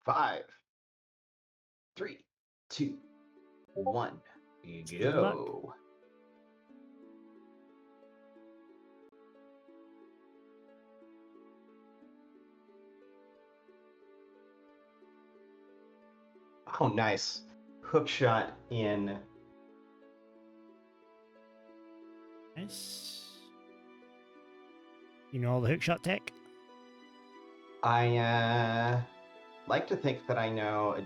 5, 3, 2, 1. Good luck. Go. Oh, nice. Hook shot in. Nice. You know all the hookshot tech? I like to think that I know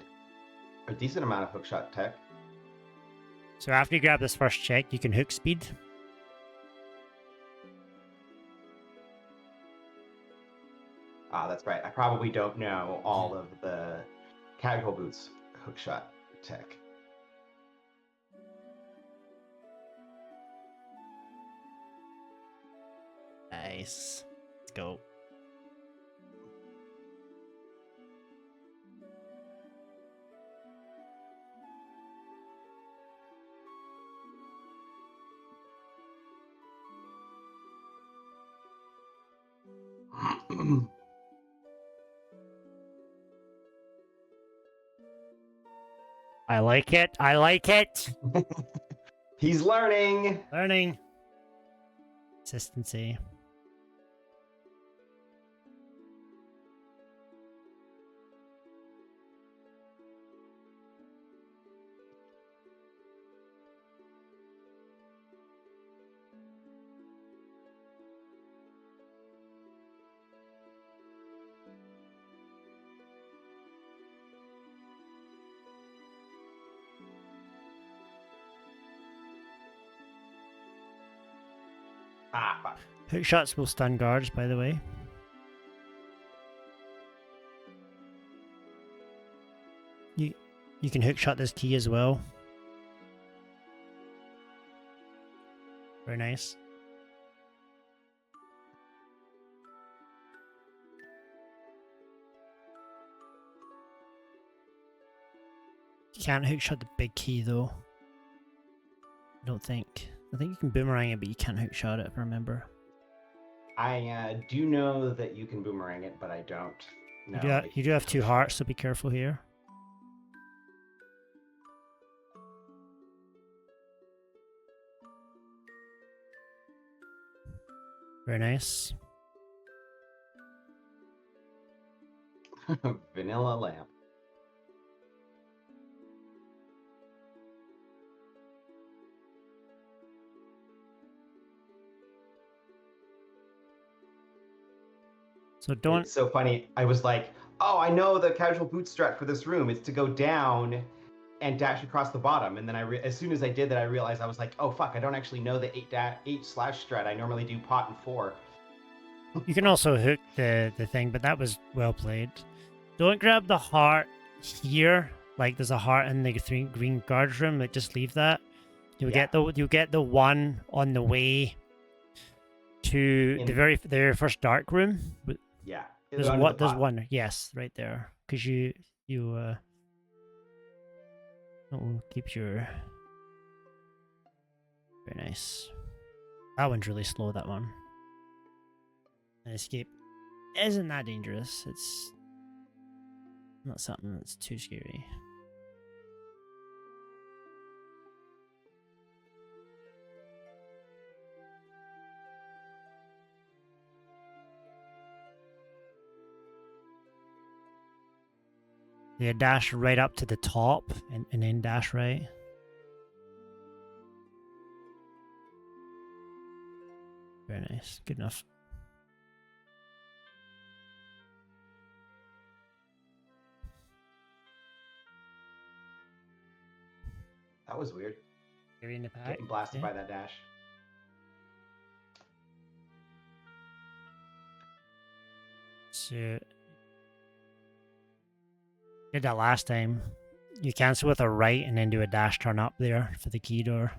a decent amount of hookshot tech. So after you grab this first check, you can hook speed. Ah, that's right. I probably don't know all of the casual boots hookshot tech. Nice. Let's go. I like it. I like it. He's learning. Learning. Consistency. Ah, fuck. Hook shots will stun guards, by the way. You can hook shot this key as well. Very nice. You can't hook shot the big key though. I don't think. I think you can boomerang it, but you can't hook shot it if I remember. I do know that you can boomerang it, but I don't know. You do have 2 hearts, so be careful here. Very nice. Vanilla lamp. So don't. It's so funny. I was like, oh, I know the casual boot strat for this room. It's to go down and dash across the bottom. And then as soon as I did that, I realized I was like, oh fuck, I don't actually know the 8 slash strat. I normally do pot and 4. You can also hook the thing, but that was well played. Don't grab the heart here. Like there's a heart in the green guard room. Like just leave that. You'll get the one on the way to the very first dark room. Yeah. There's one. Yes, right there. Because you keep your. Very nice. That one's really slow. That one. An escape isn't that dangerous. It's not something that's too scary. Yeah, dash right up to the top and then dash right. Very nice. Good enough. That was weird. Carry in the pack. Getting blasted by that dash. So did that last time. You cancel with a right and then do a dash turn up there for the key door.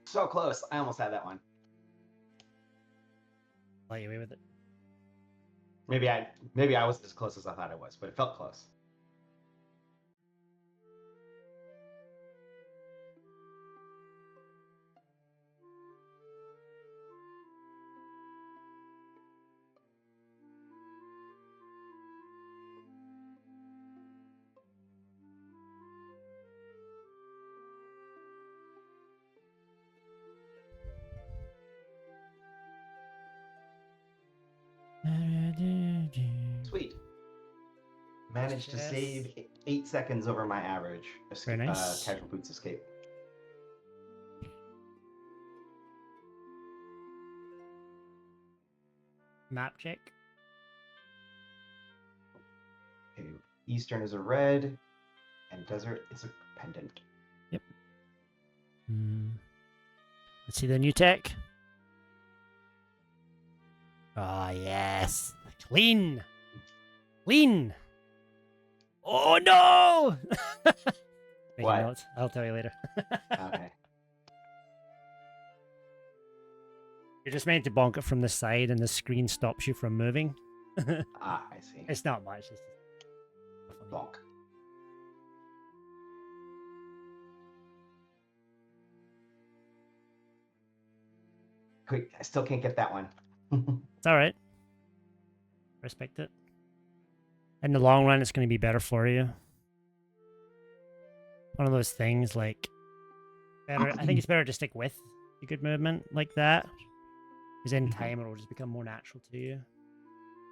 So close. I almost had that one. Let you away with it. Maybe I wasn't as close as I thought I was, but it felt close. Managed to save 8 seconds over my average Very nice. casual boots escape. Map check. Okay, Eastern is a red, and Desert is a pendant. Yep. Let's see the new tech. Ah, yes. Clean. Clean. Oh, no! Making What? notes. I'll tell you later. Okay. You're just meant to bonk it from the side and the screen stops you from moving. Ah, I see. It's not much. It's just Bonk. Quick, I still can't get that one. It's all right. Respect it. In the long run, it's going to be better for you. One of those things like better. I think it's better to stick with a good movement like that, because in time it will just become more natural to you.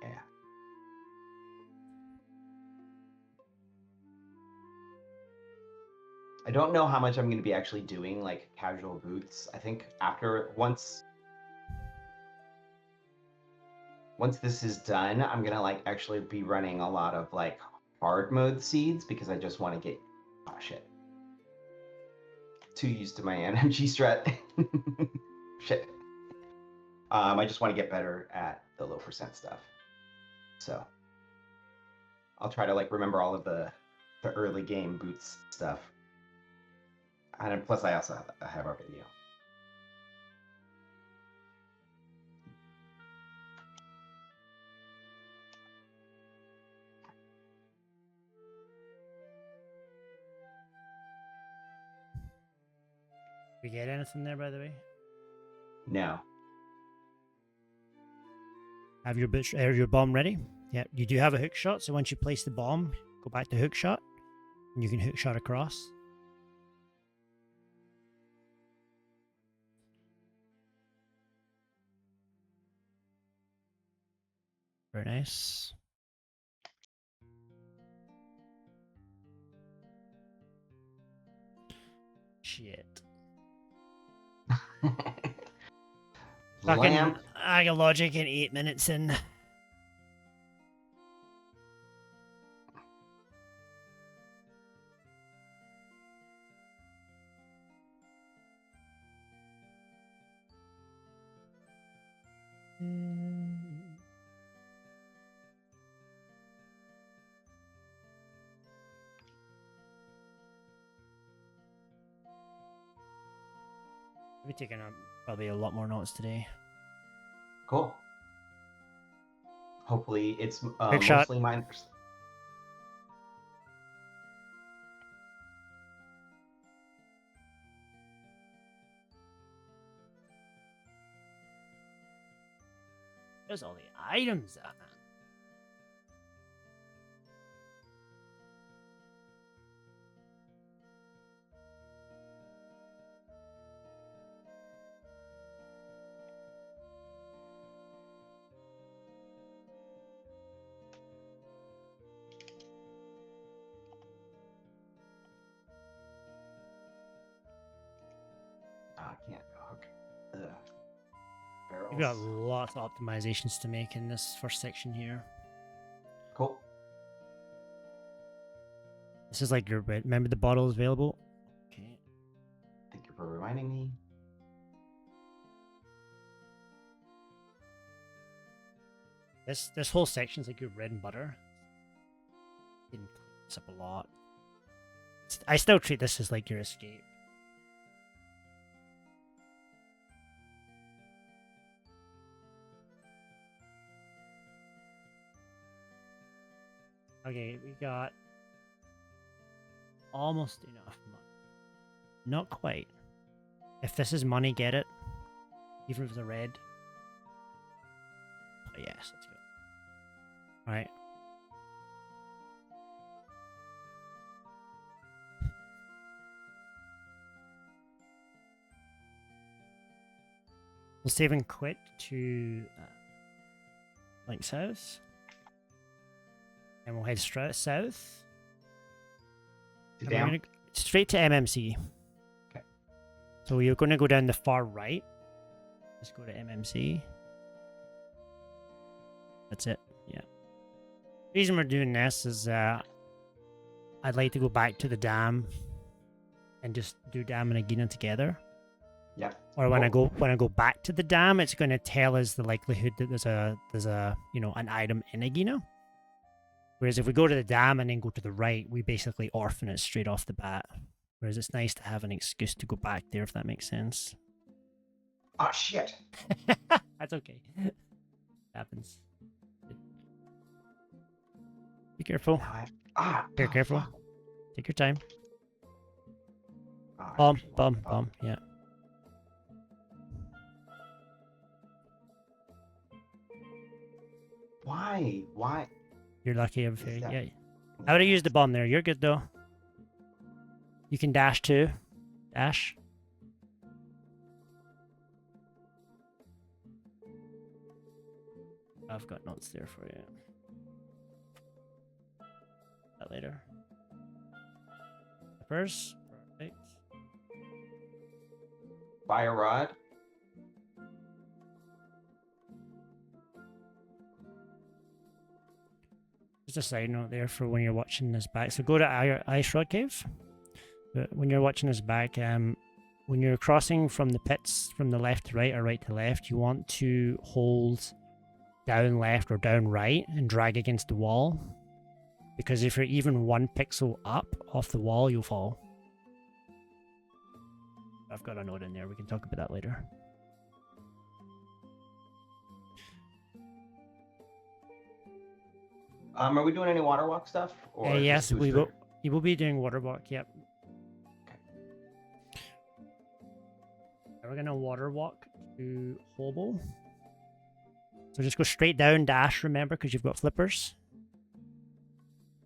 Yeah. I don't know how much I'm going to be actually doing like casual boots. I think after once this is done, I'm going to like actually be running a lot of like hard mode seeds because I just want to get shit. Too used to my NMG strat. Shit. I just want to get better at the low percent stuff. So I'll try to like remember all of the early game boots stuff. And plus I also have our video. We get anything there, by the way? No. Have your bomb ready? Yeah, you do have a hook shot. So once you place the bomb, go back to hook shot, and you can hook shot across. Very nice. Shit. Fucking I got logic in 8 minutes in. We're taking probably a lot more notes today. Cool. Hopefully it's Big shot. mostly mine. There's all the items up. I can't hook. Barrels. You've got lots of optimizations to make in this first section here. Cool. This is like your remember the bottle is available. Okay. Thank you for reminding me. This whole section is like your bread and butter. You can clean this up a lot. I still treat this as like your escape. Okay, we got almost enough money. Not quite. If this is money, get it. Even if it's a red. Oh, yes, let's go. Alright. We'll save and quit to Link's house. And we'll head straight south. To And we're Dam? gonna straight to MMC. Okay. So you're gonna go down the far right. Let's go to MMC. That's it. Yeah. The reason we're doing this is I'd like to go back to the dam and just do dam and Agina together. Yeah. Or when I go back to the dam, it's going to tell us the likelihood that there's a an item in Agina. Whereas if we go to the dam and then go to the right, we basically orphan it straight off the bat. Whereas it's nice to have an excuse to go back there, if that makes sense. Oh shit. That's okay. Happens. Be careful. Be careful. Fuck. Take your time. Oh, Bomb. Yeah. Why? Why? You're lucky. Is that- Yeah. I would have used the bomb there. You're good though. You can dash too. Dash. I've got notes there for you. That later. Peppers. Perfect. Fire rod. Just a side note there for when you're watching this back. So go to Ice Rod Cave. But when you're watching this back, when you're crossing from the pits from the left to right or right to left, you want to hold down left or down right and drag against the wall. Because if you're even 1 pixel up off the wall, you'll fall. I've got a note in there. We can talk about that later. Are we doing any water walk stuff? Or Yes, just do a we straight- will. You will be doing water walk. Yep. Okay. We're gonna water walk to Hobo. So just go straight down, dash. Remember, because you've got flippers.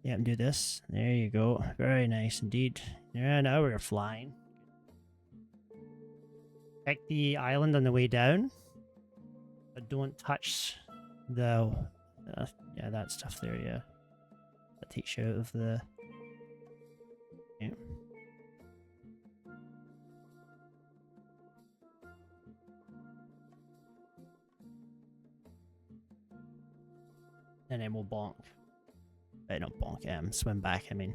Yeah, and do this. There you go. Very nice indeed. Yeah, now we're flying. Check the island on the way down, but don't touch the yeah, that stuff there. Yeah, that takes you out of the. Yeah. And then we'll bonk. Not bonk. Swim back. I mean.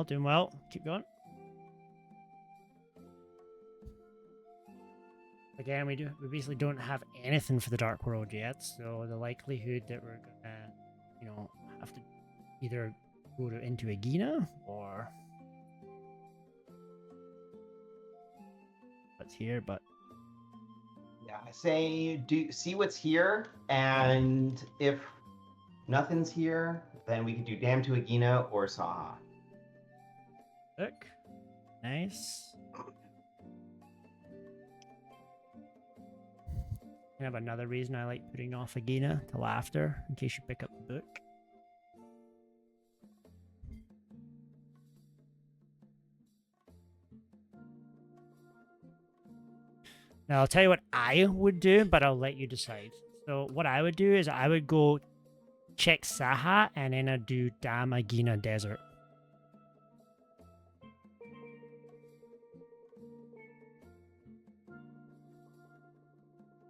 Doing well. Keep going. Again, we basically don't have anything for the Dark World yet, so the likelihood that we're gonna, have to either go into Agina or what's here, but Yeah, I say see what's here, and if nothing's here, then we could do Dam to Agina or Saha. look, nice. I have another reason I like putting off Agina till after, in case you pick up the book. Now, I'll tell you what I would do, but I'll let you decide. So what I would do is I would go check Saha, and then I'd do Dam Agina Desert.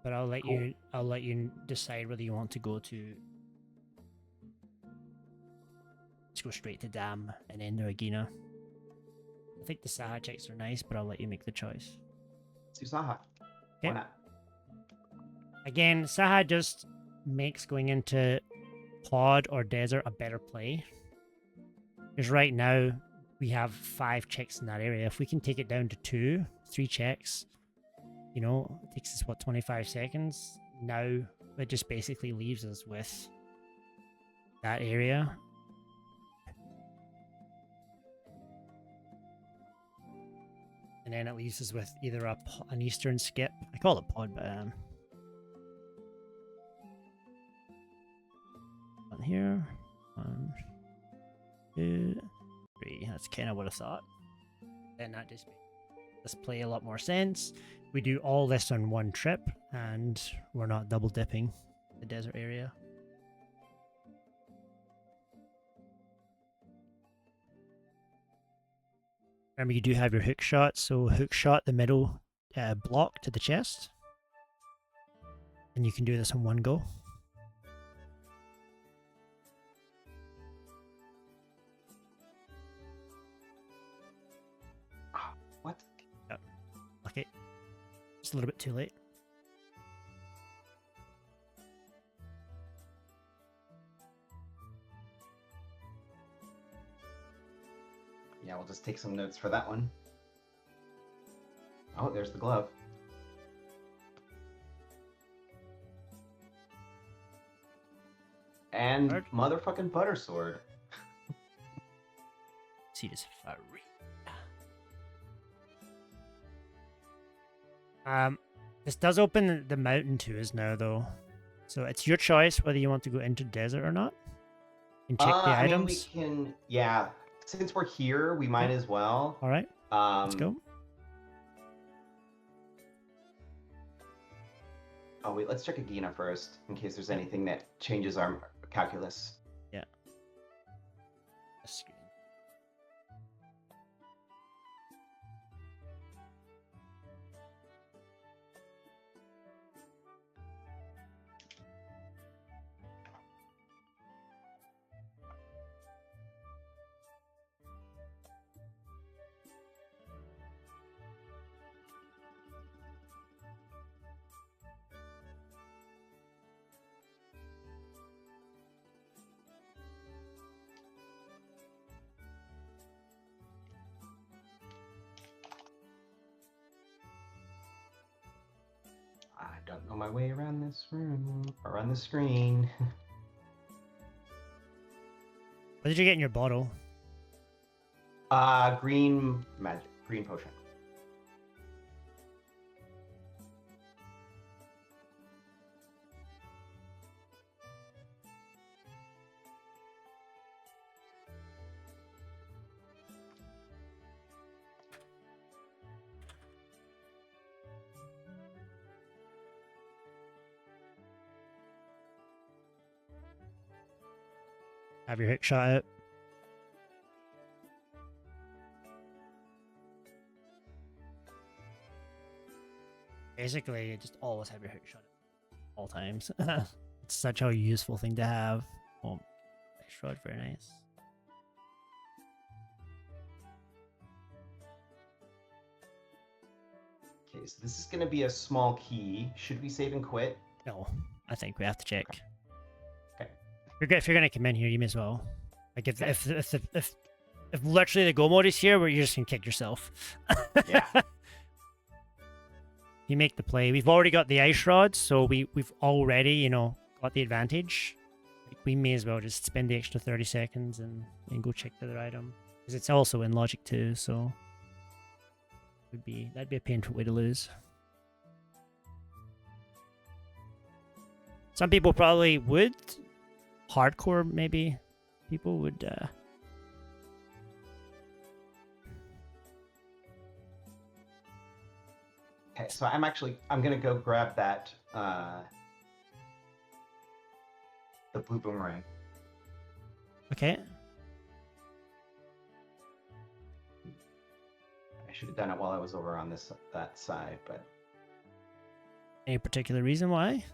But I'll let you decide whether you want to go to. Let's go straight to Dam and then to Agina. I think the Saha checks are nice, but I'll let you make the choice. Let's do Saha. Okay. Why not? Again, Saha just makes going into Pod or Desert a better play. Because right now, we have 5 checks in that area. If we can take it down to 2, 3 checks, it takes us, 25 seconds? Now, it just basically leaves us with that area. And then it leaves us with either an eastern skip. I call it pod, but here. 1, 2, 3. That's kind of what I thought. Then that just makes this play a lot more sense. We do all this on one trip, and we're not double dipping the desert area. Remember, you do have your hook shot, so hook shot the middle block to the chest. And you can do this in one go. What? Yep. Okay. Just a little bit too late. Yeah, we'll just take some notes for that one. Oh, there's the glove. And motherfucking butter sword. See this fire. This does open the mountain to us now, though. So it's your choice whether you want to go into desert or not. And check the items. I mean, we can, yeah. Since we're here, we might as well. All right. Let's go. Oh wait, let's check Agina first, in case there's anything that changes our calculus. Yeah. I don't know my way around this room, or on the screen. What did you get in your bottle? Green magic, green potion. Have your hook shot out. Basically, you just always have your hook shot at all times. It's such a useful thing to have. Oh, shot, very nice. Okay, so this is going to be a small key. Should we save and quit? No, I think we have to check. Okay. If you're gonna come in here, you may as well. Like if literally the go mode is here, where you're just gonna kick yourself. Yeah. You make the play. We've already got the ice rods, so we've already got the advantage. Like, we may as well just spend the extra 30 seconds and go check the other item, because it's also in logic too. So that'd be a painful way to lose. Some people probably would. Hardcore, maybe. People would... Okay, so I'm going to go grab that, the blue boomerang. Okay. I should have done it while I was over on that side, but... Any particular reason why?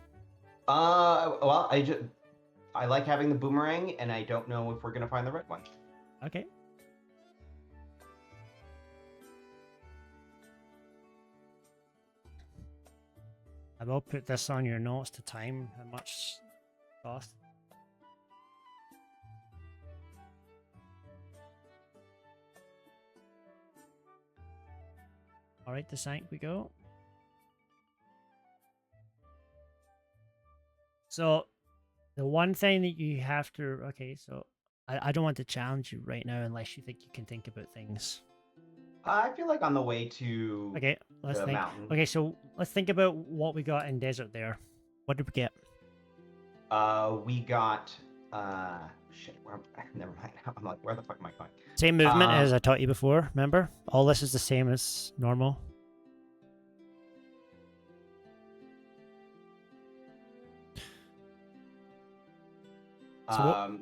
Well, I like having the boomerang, and I don't know if we're gonna find the red one. Okay. I will put this on your notes to time how much it cost. Alright, the sank we go. So the one thing that you have to... Okay, so I don't want to challenge you right now unless you think you can think about things. I feel like on the way to let's the think. mountain. Okay, so let's think about what we got in desert there. What did we get? We got Shit. Never mind. I'm like, where the fuck am I going? Same movement as I taught you before, remember? All this is the same as normal. So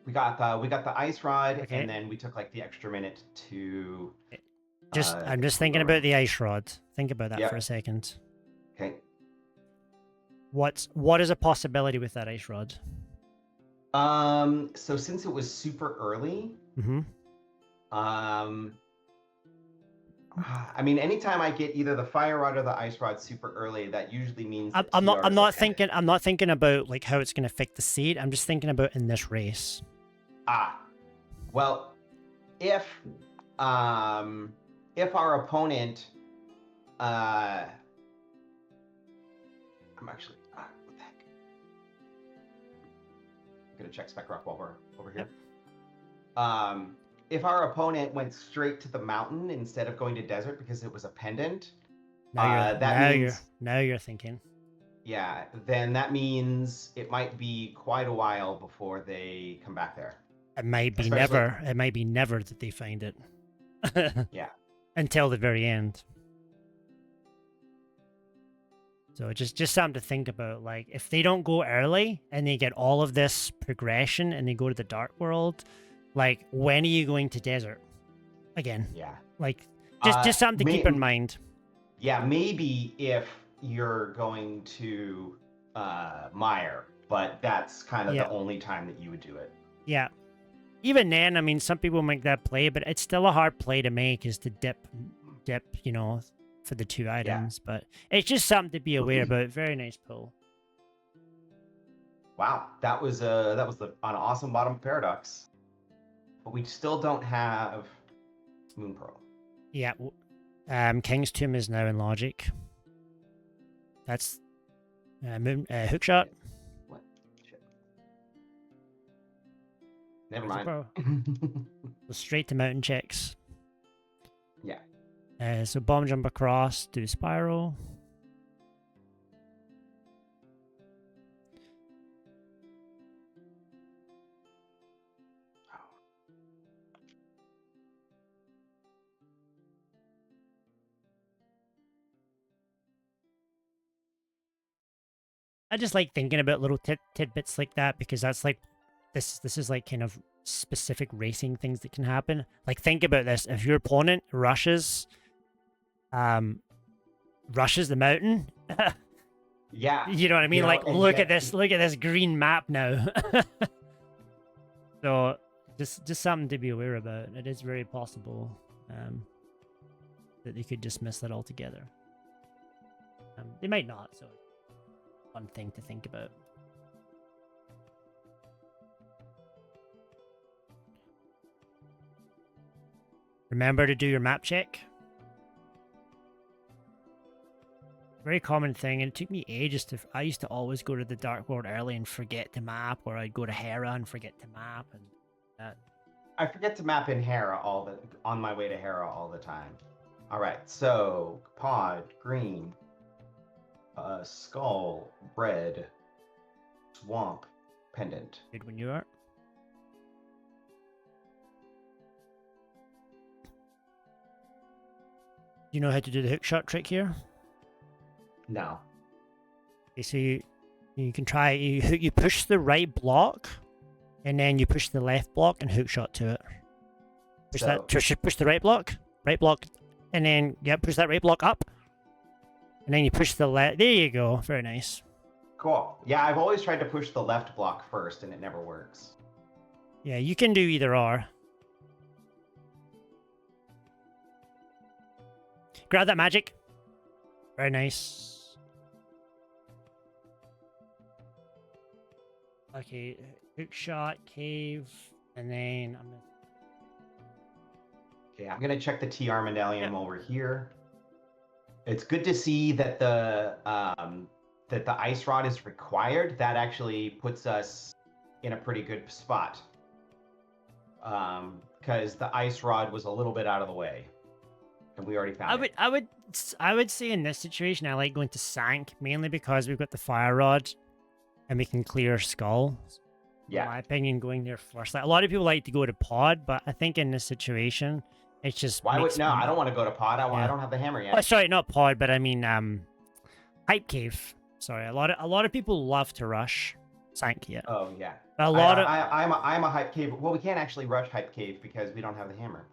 we got the ice rod, Okay. and then we took like the extra minute to. I'm just thinking about the ice rod. Think about that for a Yep. second. Okay. What is a possibility with that ice rod? So since it was super early, Mm-hmm. I mean, anytime I get either the fire rod or the ice rod super early, that usually means that I'm TR is not ahead. thinking. I'm not thinking about like how it's going to affect the seed. I'm just thinking about in this race. Well, if our opponent, I'm actually, what the heck? I'm gonna check Spec Rock while we're over here. Yep. If our opponent went straight to the mountain instead of going to desert because it was a pendant, Now you're thinking. Yeah, then that means it might be quite a while before they come back there. It might be Especially, never. It might be never that they find it. yeah. Until the very end. So just something to think about. Like if they don't go early and they get all of this progression and they go to the dark world, like when are you going to desert again? Yeah. Like just something to keep in mind. Yeah, maybe if you're going to Mire, but that's kind of the only time that you would do it. Yeah. Even then, I mean, some people make that play, but it's still a hard play to make is to dip, you know, for the 2 items. Yeah. But it's just something to be aware about. Very nice pull. Wow, that was an awesome bottom paradox. But we still don't have Moon Pearl. Yeah. King's Tomb is now in Logic. That's hook shot. What? Shit. Never mind. Go straight to mountain checks. Yeah. So bomb jump across, do spiral. I just like thinking about little tidbits like that because that's like this is like kind of specific racing things that can happen. Like think about this: if your opponent rushes the mountain, yeah, you know what I mean. Like look at this green map now. So just something to be aware about. It is very possible that they could just miss that altogether. They might not. So. Fun thing to think about. Remember to do your map check. Very common thing, and it took me ages to. I used to always go to the Dark World early and forget to map, or I'd go to Hera and forget to map, and that. I forget to map in Hera on my way to Hera all the time. All right, so pod green. Skull, red, swamp, pendant. Good when you are. Do you know how to do the hook shot trick here? No. Okay, so you can try. You push the right block, and then you push the left block and hook shot to it. Push the right block, and then push that right block up. And then you push the left. There you go. Very nice. Cool. Yeah, I've always tried to push the left block first, and it never works. Yeah, you can do either or. Grab that magic. Very nice. Okay, hook shot, cave, and then I'm gonna. Okay, I'm gonna check the TR medallion while we're here. It's good to see that the ice rod is required. That actually puts us in a pretty good spot. Because the ice rod was a little bit out of the way, and we already found it. I would say in this situation I like going to Sank mainly because we've got the fire rod, and we can clear skull. in my opinion, going there first. Like, a lot of people like to go to pod, but I think in this situation, it's just Why would no? I don't want to go to pod. I don't have the hammer Oh, yet. sorry, not pod, but I mean hype cave. Sorry, a lot of people love to rush Sankia. Oh yeah. I'm a hype cave. Well, we can't actually rush hype cave because we don't have the hammer.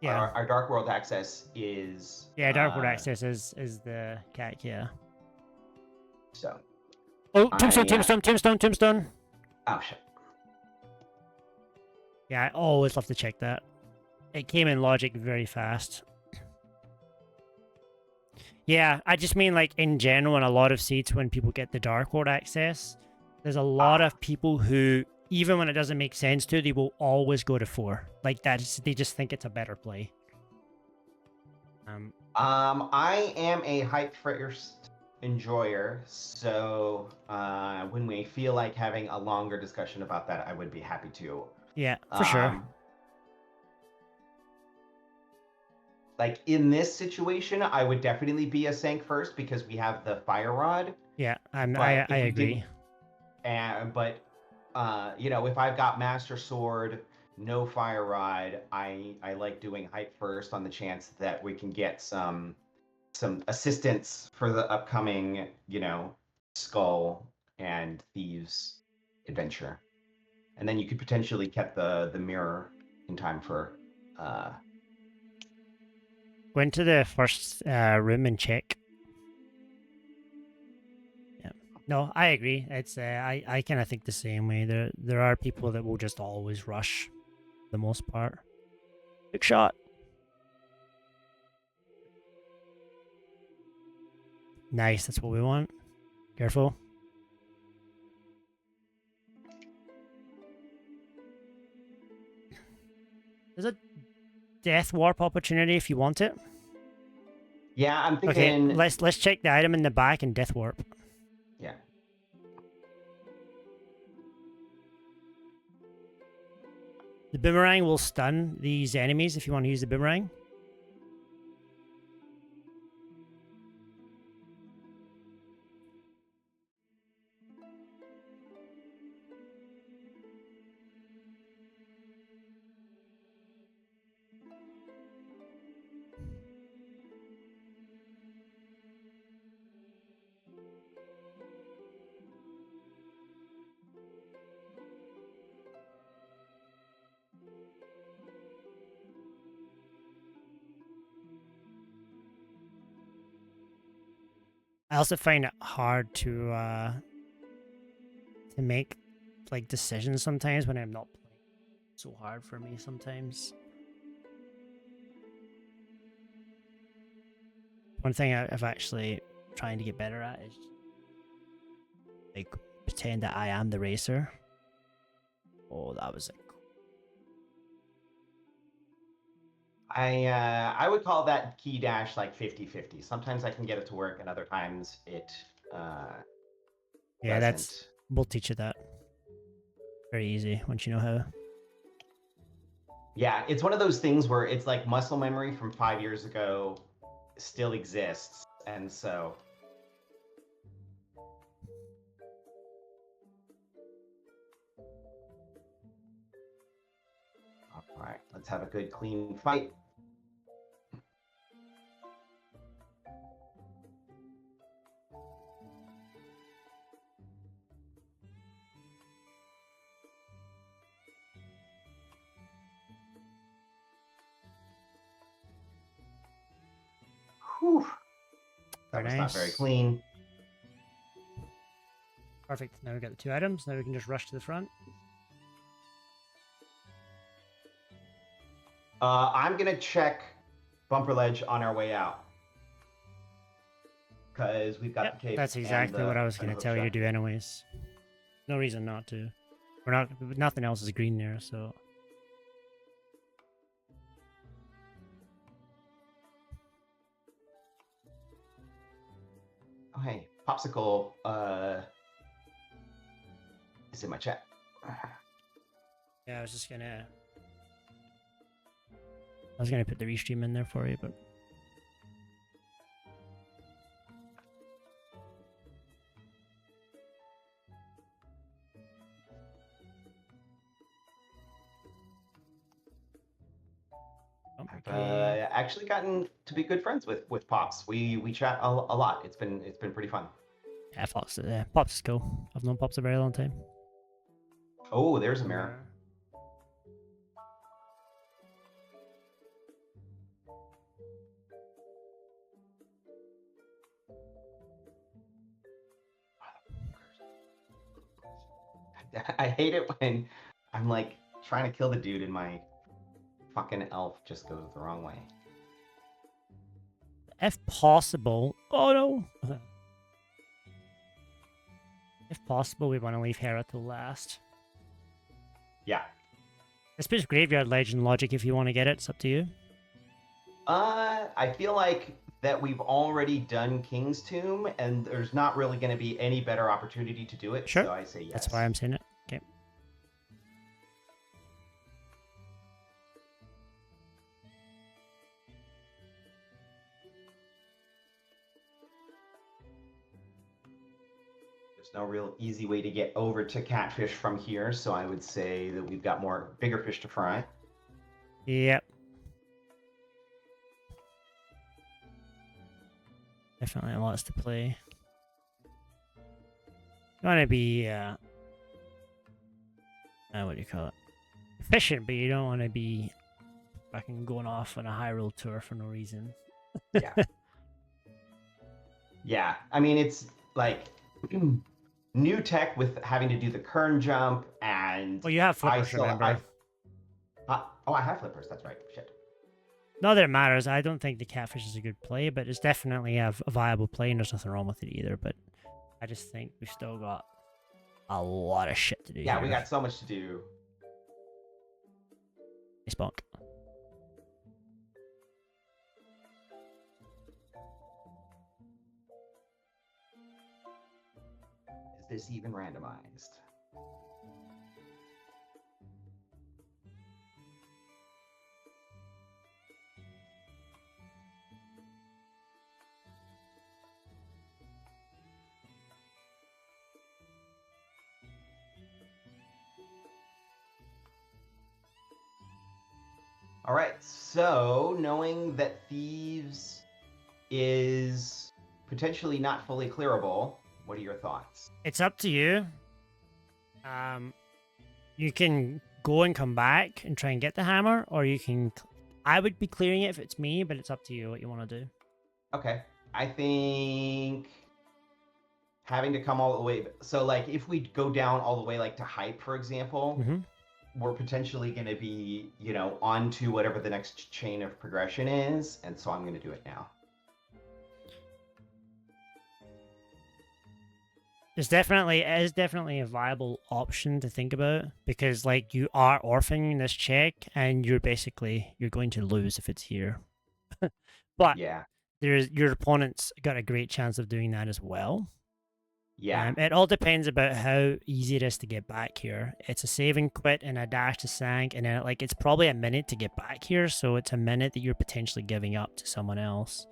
Yeah. Our Dark World access is. Yeah, Dark World access is the cat. Yeah. So. Oh, tombstone. Oh shit. Yeah, I always love to check that. It came in logic very fast. Yeah, I just mean like in general in a lot of seats when people get the Dark World access, there's a lot of people who, even when it doesn't make sense to, they will always go to 4. Like they just think it's a better play. I am a hype first enjoyer, so when we feel like having a longer discussion about that, I would be happy to. Yeah, for sure. Like in this situation, I would definitely be a Sank first because we have the fire rod. Yeah, I agree. But if I've got Master Sword, no fire rod, I like doing hype first on the chance that we can get some assistance for the upcoming, Skull and Thieves adventure. And then you could potentially get the mirror in time for go into the first room and check. Yeah. No, I agree. It's I kind of think the same way. There are people that will just always rush for the most part. Big shot. Nice, that's what we want. Careful. There's a death warp opportunity if you want it. Yeah, I'm thinking. Okay, let's check the item in the back and death warp. Yeah. The boomerang will stun these enemies if you want to use the boomerang. I also find it hard to make like decisions sometimes when I'm not playing. It's so hard for me sometimes. One thing I've actually trying to get better at is like pretend that I am the racer. Oh, that was I would call that key dash like 50-50. Sometimes I can get it to work, and other times it yeah, doesn't. We'll teach you that. Very easy once you know how. Yeah, it's one of those things where it's like muscle memory from 5 years ago still exists, and so. All right, let's have a good clean fight. Whew. That was not very clean. Perfect. Now we've got the 2 items. Now we can just rush to the front. I'm going to check Bumper Ledge on our way out. Because we've got the cave. That's exactly what I was going to tell you to do anyways. No reason not to. Nothing else is green there, so... Oh, hey, Popsicle is in my chat. Yeah, I was gonna put the restream in there for you, but I've actually gotten to be good friends with Pops. We chat a lot. It's been pretty fun. Yeah, Pops is cool. I've known Pops a very long time. Oh, there's a mirror. I hate it when I'm like trying to kill the dude and my fucking elf just goes the wrong way. If possible, oh no. If possible, we want to leave Hera till last. Yeah. I suppose Graveyard Legend logic, if you want to get it, it's up to you. I feel like that we've already done King's Tomb, and there's not really going to be any better opportunity to do it. Sure. So I say yes. That's why I'm saying it. Okay. There's no real easy way to get over to Catfish from here, so I would say that we've got more bigger fish to fry. Yep. Definitely lots to play. You want to be, what do you call it? Efficient, but you don't want to be fucking going off on a high roll tour for no reason. Yeah. Yeah. I mean, it's like new tech with having to do the kern jump and. Well, you have flippers, remember? I have flippers. That's right. Shit. Not that it matters. I don't think the Catfish is a good play, but it's definitely a viable play, and there's nothing wrong with it either. But I just think we've still got a lot of shit to do. Yeah, here. we got so much to do. Hey, Spunk. Is this even randomized? All right, so knowing that Thieves is potentially not fully clearable, what are your thoughts? It's up to you. You can go and come back and try and get the hammer, or you can. I would be clearing it if it's me, but it's up to you what you want to do. Okay, I think having to come all the way. So, like, if we go down all the way, like to hype, for example, we're potentially going to be, on to whatever the next chain of progression is, and so I'm going to do it now. It is definitely a viable option to think about, because like you are orphaning this check and you're going to lose if it's here. But yeah, your opponent's got a great chance of doing that as well. Yeah. It all depends about how easy it is to get back here. It's a save and quit and a dash to Sank, and then it's probably a minute to get back here, so it's a minute that you're potentially giving up to someone else.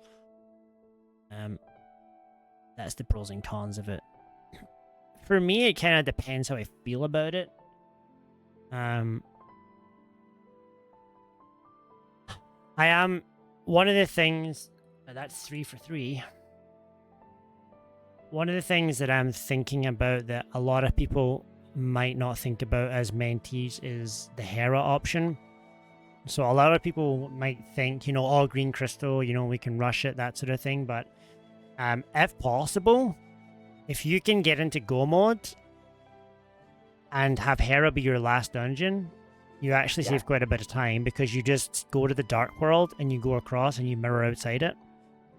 That's the pros and cons of it. For me, it kind of depends how I feel about it. I am one of the things that's 3 for 3. One of the things that I'm thinking about that a lot of people might not think about as mentees is the Hera option. So a lot of people might think, all green crystal, we can rush it, that sort of thing. But if possible, if you can get into go mode and have Hera be your last dungeon, you actually save quite a bit of time, because you just go to the dark world and you go across and you mirror outside it.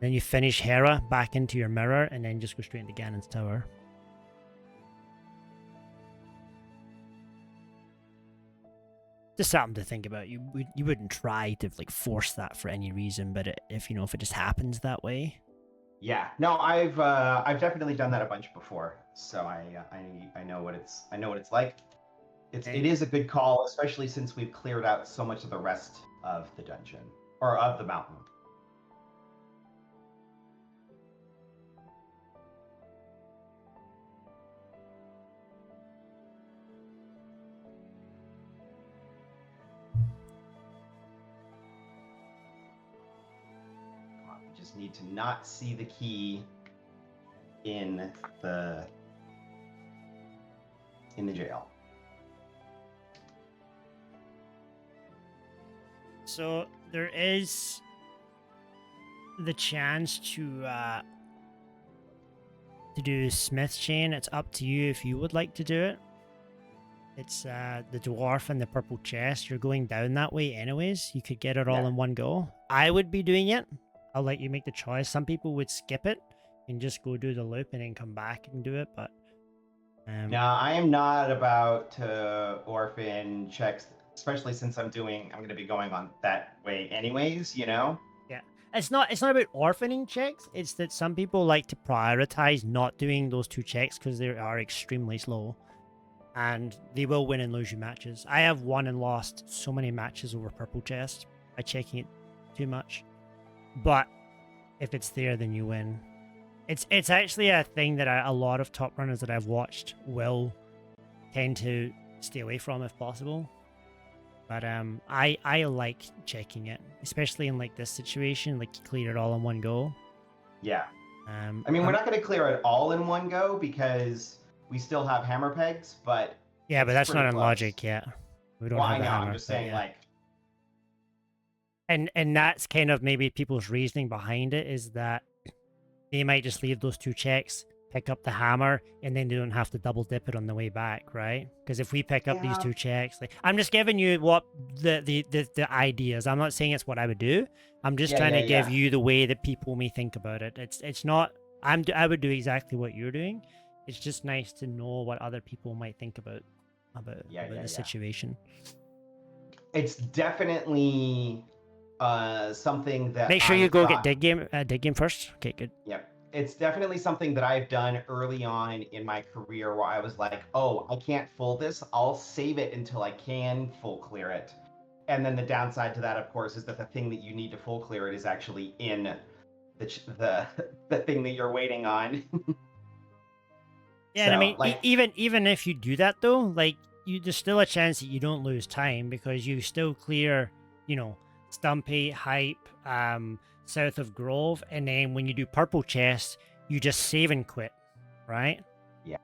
Then you finish Hera back into your mirror and then just go straight into Ganon's tower. Just something to think about. You wouldn't try to force that for any reason, but if it just happens that way. Yeah, no, I've definitely done that a bunch before, so I know what it's like. It is a good call, especially since we've cleared out so much of the rest of the dungeon or of the mountain. need to not see the key in the jail. So there is the chance to do Smith Chain. It's up to you if you would like to do it. It's the dwarf and the purple chest. You're going down that way anyways. You could get it all in one go. I would be doing it. I'll let you make the choice. Some people would skip it and just go do the loop and then come back and do it, but no, I am not about to orphan checks, especially since I'm going to be going on that way anyways, you know? Yeah. It's not about orphaning checks. It's that some people like to prioritize not doing those 2 checks because they are extremely slow. And they will win and lose you matches. I have won and lost so many matches over purple chest by checking it too much. But if it's there, then you win. It's actually a thing that a lot of top runners that I've watched will tend to stay away from if possible. But I like checking it, especially in like this situation, like you clear it all in one go. Yeah. I mean, we're not going to clear it all in one go because we still have hammer pegs, but yeah, but that's not in logic yet. We don't have I know. hammer, I'm just saying, yeah. like, and that's kind of maybe people's reasoning behind it is that they might just leave those 2 checks, pick up the hammer, and then they don't have to double dip it on the way back, right? Because if we pick up these 2 checks, like I'm just giving you what the ideas. I'm not saying it's what I would do. I'm just trying to give you the way that people may think about it. It's not. I would do exactly what you're doing. It's just nice to know what other people might think about the situation. It's definitely something that make sure you go get dig game first. Okay, good. Yep. It's definitely something that I've done early on in my career where I was like, oh, I can't full this. I'll save it until I can full clear it. And then the downside to that, of course, is that the thing that you need to full clear it is actually in the thing that you're waiting on. Yeah, so, and I mean, like, even if you do that though, like there's still a chance that you don't lose time because you still clear, you know, Stumpy, Hype, south of Grove, and then when you do purple chest, you just save and quit, right? Yeah.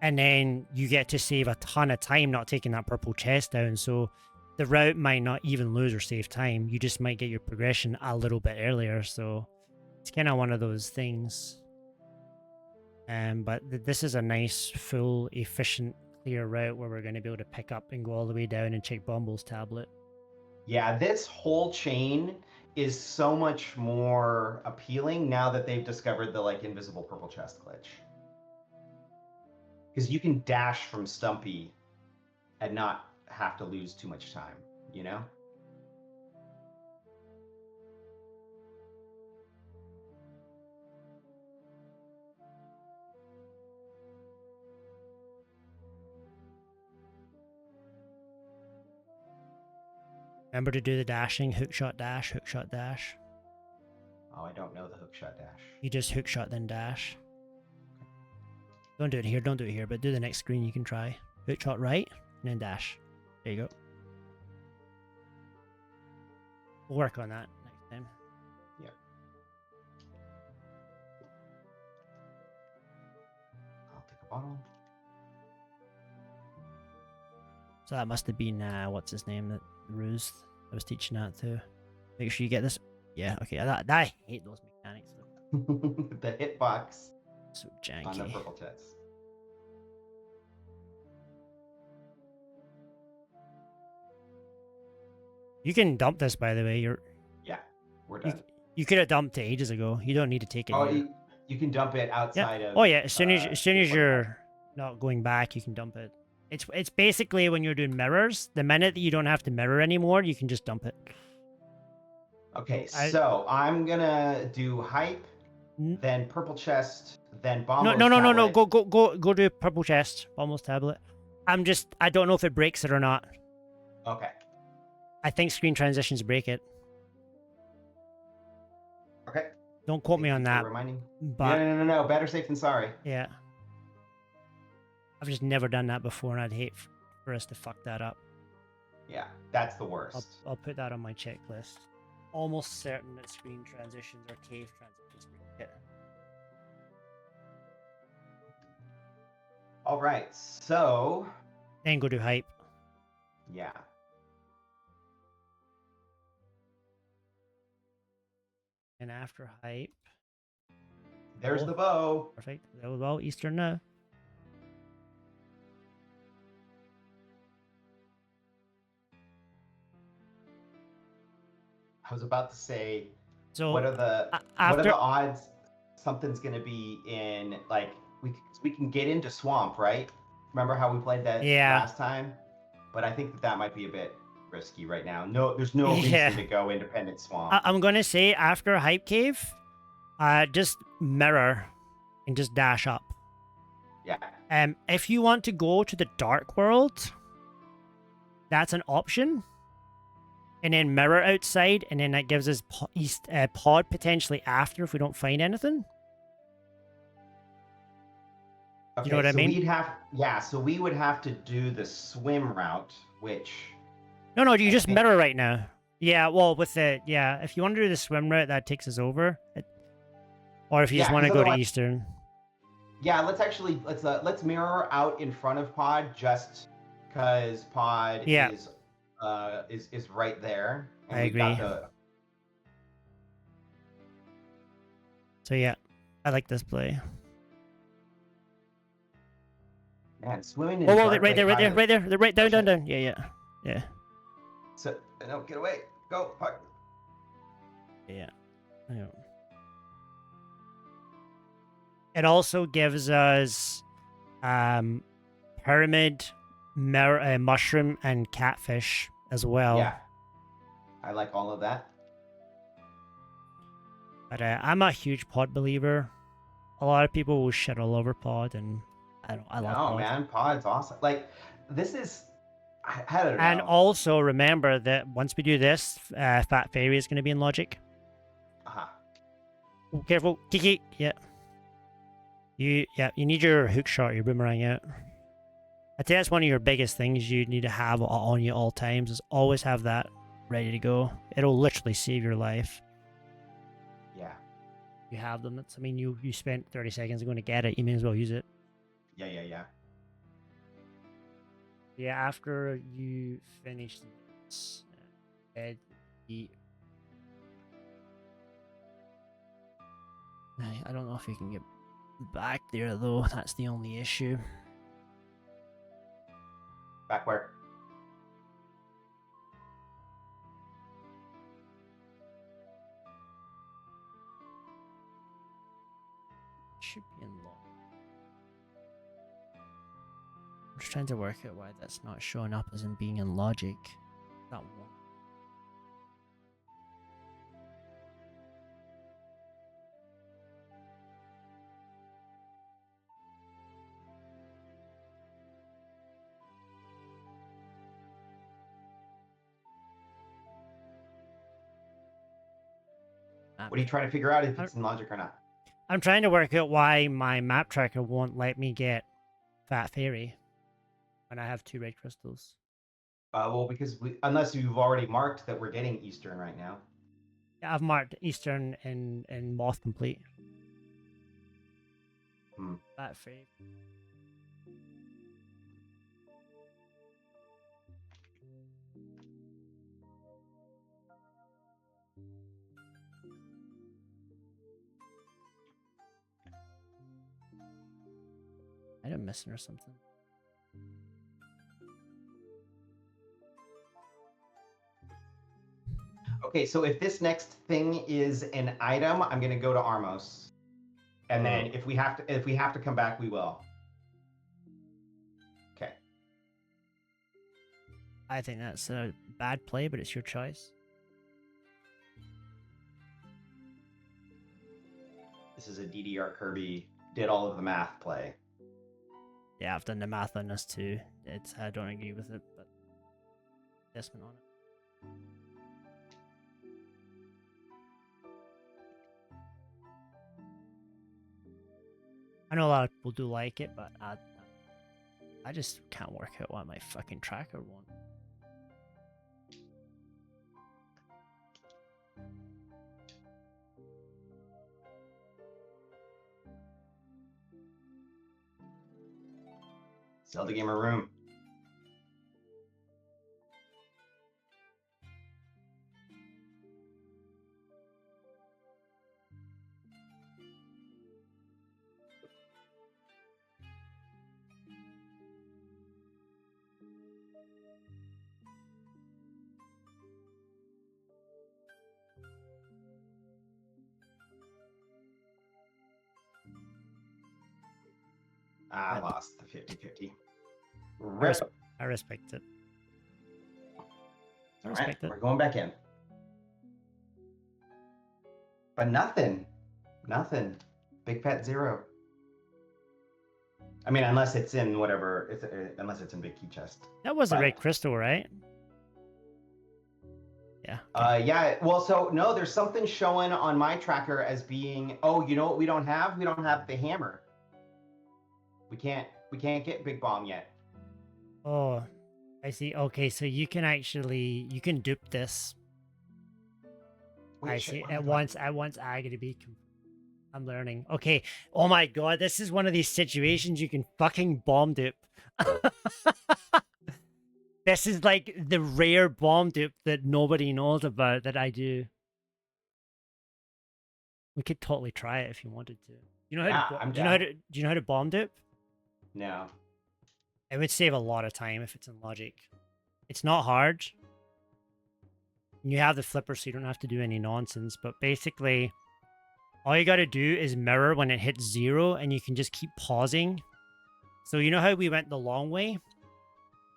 And then you get to save a ton of time not taking that purple chest down, so the route might not even lose or save time. You just might get your progression a little bit earlier, so it's kind of one of those things. But this is a nice, full, efficient, clear route where we're going to be able to pick up and go all the way down and check Bumble's tablet. Yeah, this whole chain is so much more appealing now that they've discovered the like invisible purple chest glitch. Because you can dash from Stumpy and not have to lose too much time, you know? Remember to do the dashing, hookshot dash, hookshot dash. Oh, I don't know the hookshot dash. You just hookshot then dash. Don't do it here, don't do it here, but do the next screen you can try. Hookshot right, and then dash. There you go. We'll work on that next time. Yep. I'll take a bottle. So that must have been, what's his name, that Ruse I was teaching that to. Make sure you get this. Yeah, okay, I hate those mechanics though. The hitbox. So janky. On the purple chest. You can dump this, by the way. Yeah, we're done. You could have dumped it ages ago. You don't need to take it. Oh, you can dump it outside of. Oh yeah, as soon as you're not going back, you can dump it. It's basically when you're doing mirrors. The minute that you don't have to mirror anymore, you can just dump it. Okay, so I'm gonna do hype, then purple chest, then bomb. No. Go do purple chest, almost tablet. I don't know if it breaks it or not. Okay. I think screen transitions break it. Okay. Don't quote me on that. Reminding. But No. Better safe than sorry. Yeah. I've just never done that before, and I'd hate for us to fuck that up. Yeah, that's the worst. I'll put that on my checklist. Almost certain that screen transitions or cave transitions All right, so Then go to hype. yeah. And after hype. There's the bow. Perfect. That was all Eastern now. I was about to say, So what are the after odds something's gonna be in like we can get into swamp, right? Remember how we played that last time? But I think that might be a bit risky right now. No, there's no reason to go independent swamp. I'm gonna say after hype cave, just mirror and just dash up. Yeah. If you want to go to the dark world, that's an option. And then mirror outside, and then that gives us pod potentially after if we don't find anything. Okay, you know what I mean? So we would have to do the swim route, which No, you just mirror right now. Yeah, well, with the if you want to do the swim route, that takes us over. Or if you just want to go to Eastern. Yeah, let's mirror out in front of pod just because pod is right there. And I agree. So yeah, I like this play. Man, swimming in right there. They're right down. Yeah. So no, get away. Go. Puck. Yeah. It also gives us pyramid, mushroom, and catfish as well. Yeah. I like all of that. But I'm a huge pod believer. A lot of people will shit all over pod, and I love pod. No, man, pod's awesome. Like, this is... I don't know. And also remember that once we do this, Fat Fairy is going to be in Logic. Uh-huh. Oh, careful. Kiki. Yeah. You need your hook shot, your boomerang out. I'd say that's one of your biggest things you need to have on you all times, is always have that ready to go. It'll literally save your life. Yeah. You have them. You spent 30 seconds going to get it. You may as well use it. Yeah. Yeah, after you finish this, I don't know if you can get back there, though. That's the only issue. Back where? Should be in law. I'm just trying to work out why that's not showing up as in being in logic. That one. What are you trying to figure out if it's in logic or not? I'm trying to work out why my map tracker won't let me get Fat Fairy when I have 2 red crystals. Well, because unless you've already marked that we're getting Eastern right now. Yeah, I've marked Eastern and Moth complete. Fat Fairy. I'm missing or something. Okay, so if this next thing is an item, I'm gonna go to Armos, and then if we have to come back, we will. Okay. I think that's a bad play, but it's your choice. This is a DDR Kirby did all of the math play. Yeah, I've done the math on this too. I don't agree with it, but investment on it. I know a lot of people do like it, but I just can't work out what my fucking tracker wants. Zelda Gamer Room. I lost the 50-50. Rip. I respect it. All right, we're going back in. But nothing. Nothing. Big Pet 0. I mean, unless it's in whatever, unless it's in Big Key Chest. That was a red crystal, right? Yeah. Okay. Yeah. Well, so no, there's something showing on my tracker as being. Oh, you know what? We don't have the hammer. We can't get Big Bomb yet. Oh, I see. Okay, so you can dupe this. Wait, I see. At once I gotta be. I'm learning. Okay. Oh my god, this is one of these situations you can fucking bomb dupe. This is like the rare bomb dupe that nobody knows about that I do. We could totally try it if you wanted to. You know how to, do you know how to bomb dupe? No. It would save a lot of time if it's in logic. It's not hard. You have the flipper so you don't have to do any nonsense, but basically all you gotta do is mirror when it hits 0 and you can just keep pausing. So you know how we went the long way?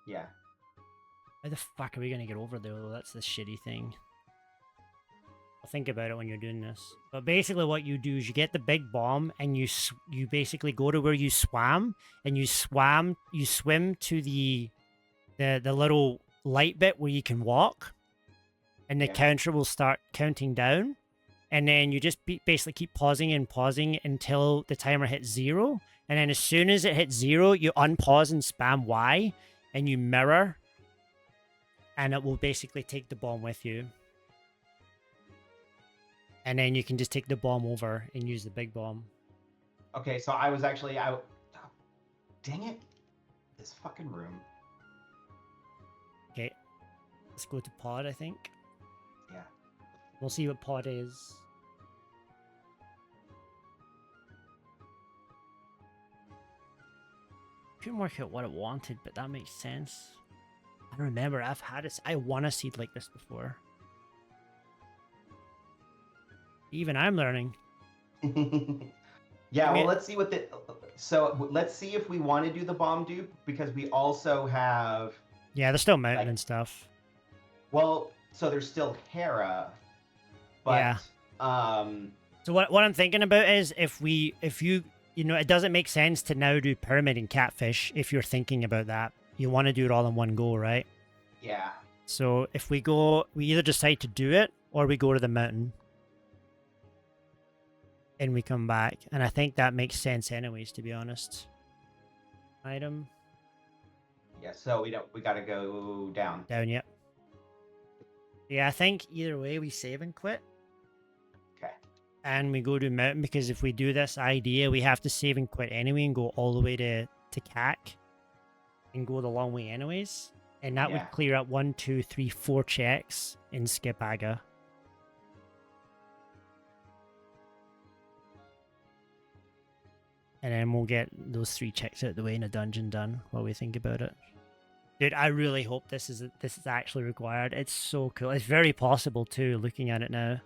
Yeah. How the fuck are we gonna get over there though? That's the shitty thing. I'll think about it when you're doing this. But basically what you do is you get the big bomb and you basically go to where you swam and you swim to the little light bit where you can walk and the counter will start counting down. And then you just basically keep pausing and pausing until the timer hits 0. And then as soon as it hits 0, you unpause and spam Y and you mirror. And it will basically take the bomb with you. And then you can just take the bomb over and use the big bomb. Okay, so I was actually out. Oh, dang it. This fucking room. Okay. Let's go to pod, I think. Yeah. We'll see what pod is. Couldn't work out what it wanted, but that makes sense. I don't remember. I won a seed like this before. Even I'm learning. Yeah, well, let's see what the. So let's see if we want to do the bomb dupe because we also have. Yeah, there's still mountain and stuff. Well, so there's still Hera, but yeah. So what I'm thinking about is if you it doesn't make sense to now do pyramid and catfish if you're thinking about that. You want to do it all in one go, right? Yeah. So if we either decide to do it or we go to the mountain. And we come back. And I think that makes sense anyways, to be honest. Item. Yeah, so we gotta go down. Down, yep. Yeah, I think either way we save and quit. Okay. And we go to mountain because if we do this idea, we have to save and quit anyway and go all the way to CAC. And go the long way anyways. And that would clear up 1, 2, 3, 4 checks in Skip Aga. And then we'll get those 3 checks out the way in a dungeon done while we think about it. Dude, I really hope this is actually required. It's so cool. It's very possible too, looking at it now.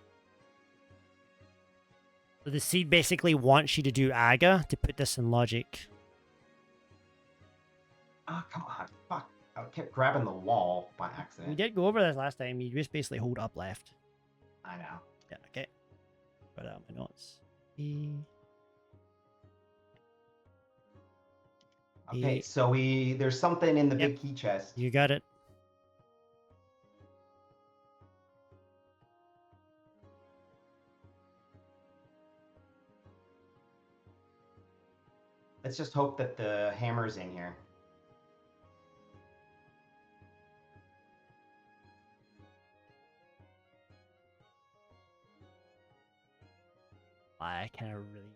So the seed basically wants you to do Aga to put this in logic. Oh, come on. Fuck. I kept grabbing the wall by accident. We did go over this last time. You just basically hold up left. I know. Yeah, okay. Write out my notes. Okay, so there's something in the big key chest. You got it. Let's just hope that the hammer's in here. I kind of really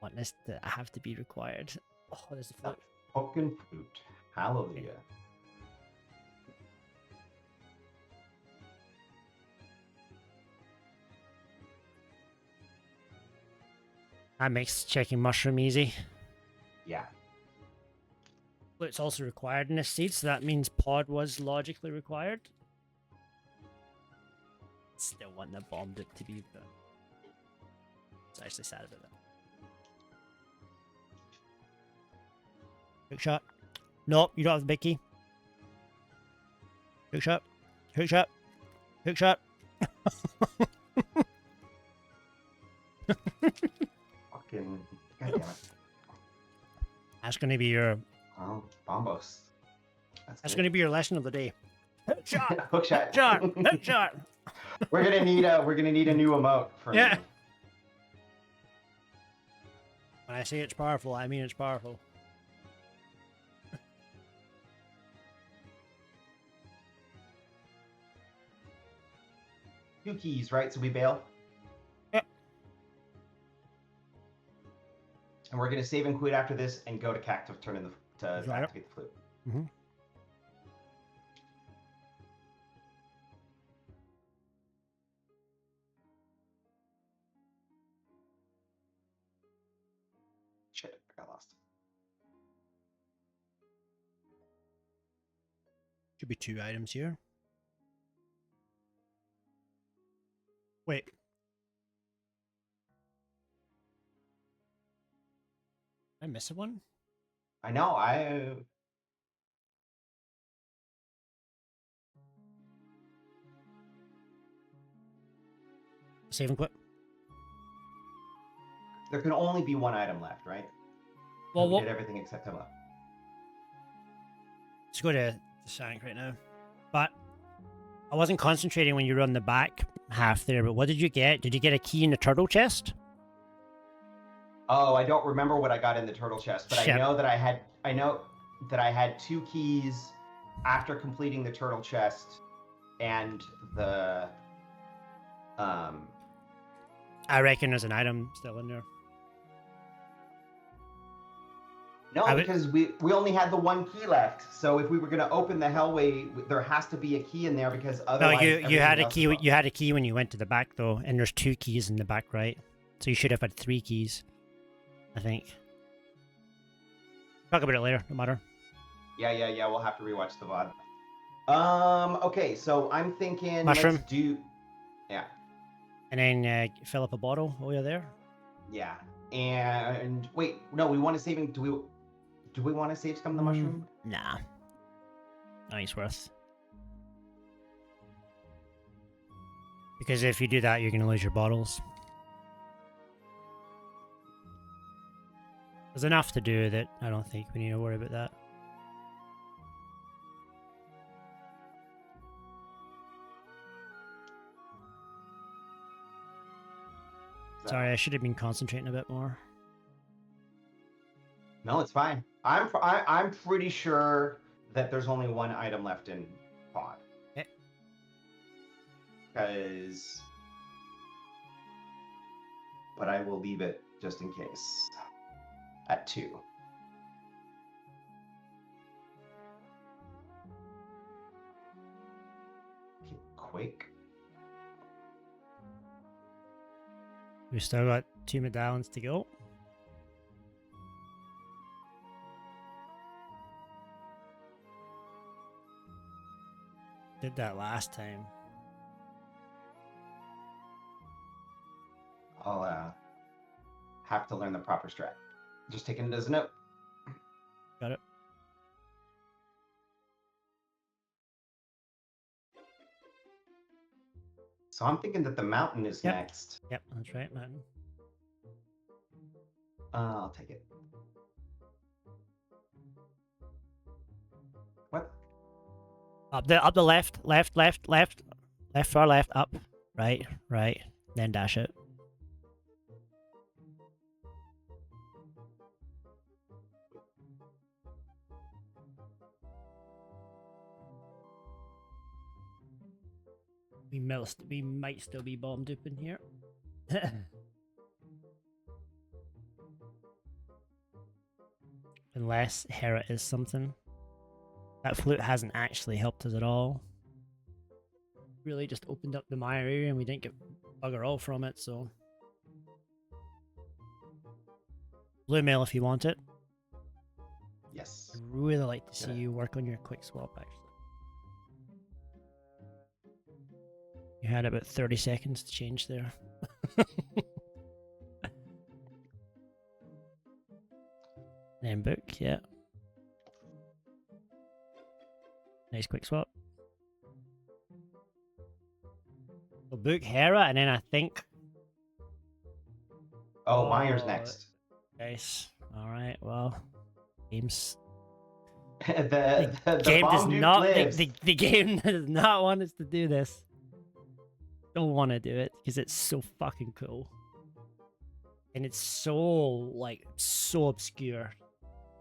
want this to have to be required. Oh, there's a float. Hook and flute. Hallelujah. That makes checking mushroom easy. Yeah. It's also required in this seed, so that means pod was logically required. Still want the bombed it to be, but it's actually sad about that. Hook shot. Nope, you don't have the big key. Hook shot. Hook shot. Hook shot. Fucking. God damn it. That's gonna be your. Oh, bombos. That's gonna be your lesson of the day. Hook shot. Hook shot. Hook shot. Hook shot. We're gonna need a new emote for Yeah. me. When I say it's powerful, I mean it's powerful. 2 keys, right? So we bail. Yep. And we're gonna save and quit after this and go to CAC to turn in to Right. activate the flute. Mm-hmm. Shit, I got lost. Should be 2 items here. Wait. Did I miss one? I know. Save and quit. There can only be 1 item left, right? Well, we did everything except him up. Let's go to the Sank right now. But I wasn't concentrating when you were on the back half there, but what did you get? Did you get a key in the turtle chest? Oh, I don't remember what I got in the turtle chest, but Shit. I know that I had 2 keys after completing the turtle chest and the I reckon there's an item still in there. No, because we only had the 1 key left. So if we were going to open the Hellway, there has to be a key in there because otherwise. No, you had a key. You had a key when you went to the back though, and there's 2 keys in the back, right? So you should have had 3 keys, I think. Talk about it later. No matter. Yeah. We'll have to rewatch the VOD. Okay, so I'm thinking. Mushroom. Let's do. Yeah. And then fill up a bottle while you're there. Yeah. And wait, no, we want to save. Do we want to save scum the mushroom? Nah. No, it's worth. Because if you do that, you're going to lose your bottles. There's enough to do that I don't think we need to worry about that. Sorry, I should have been concentrating a bit more. No, it's fine. I'm pretty sure that there's only 1 item left in pod. Okay. But I will leave it just in case. At 2. Okay, Quake. We've still got 2 medallions to go. Did that last time. I'll have to learn the proper strat. Just taking it as a note. Got it. So I'm thinking that the mountain is next. Yep, that's right, man. I'll take it. What? Up the left, far left, up, right, then dash it. We might still be bomb duping here. Unless Hera is something. That flute hasn't actually helped us at all. Really just opened up the Mire area and we didn't get bugger all from it, so. Blue mail if you want it. Yes. I'd really like to see you work on your quick swap, actually. You had about 30 seconds to change there. Then book, yeah. Nice quick swap. We'll book Hera, and then I think... Oh, Mire's next. Nice. Alright, well... Game's... the game does bomb dude not... lives. The game does not want us to do this. Don't want to do it, because it's so fucking cool. And it's so, like, so obscure.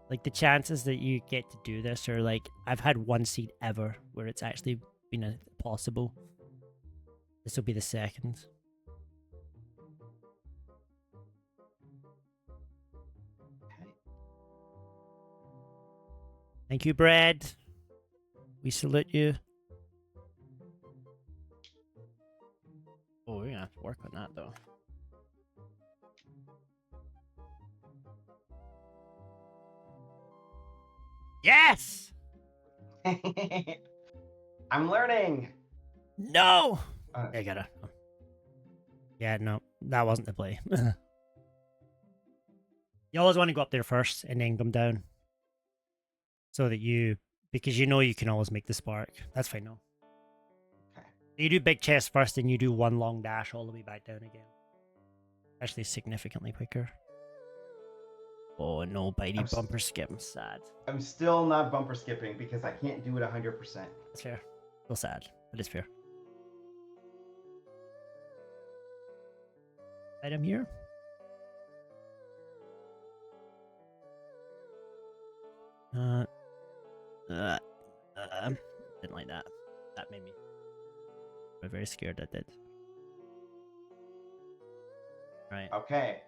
Like, the chances that you get to do this are, like... I've had one seed ever where it's actually been possible. This will be the second. Okay. Thank you, Brad. We salute you. Oh, we're gonna have to work on that, though. Yes! I'm learning. No! I gotta... Yeah, no. That wasn't the play. You always want to go up there first and then come down. So that you... Because you know you can always make the spark. That's fine, no. Okay. You do big chest first, and you do one long dash all the way back down again. Actually, significantly quicker. Oh no, Bydey bumper skip. I'm sad. I'm still not bumper skipping because I can't do it 100%. That's fair. Still sad, but it's fair. Item here. Didn't like that. That made me very scared. That did. Right. Okay.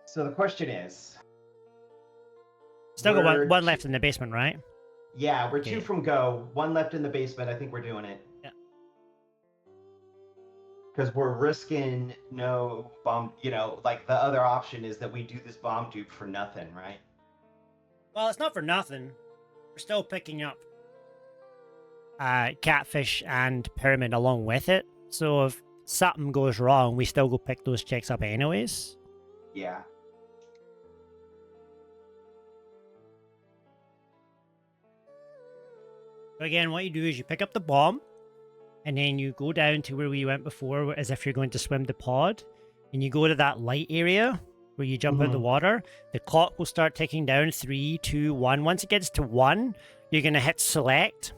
So the question is... Still got one left in the basement, right? Yeah, we're Okay. 2 from go. 1 left in the basement. I think we're doing it. Yeah. Because we're risking no bomb... You know, like the other option is that we do this bomb dupe for nothing, right? Well, it's not for nothing. We're still picking up catfish and pyramid along with it. So if something goes wrong, we still go pick those checks up anyways. Yeah. So again, what you do is you pick up the bomb, and then you go down to where we went before, as if you're going to swim the pod, and you go to that light area where you jump out the water. The clock will start ticking down. 3, 2, 1. Once it gets to 1, you're going to hit select.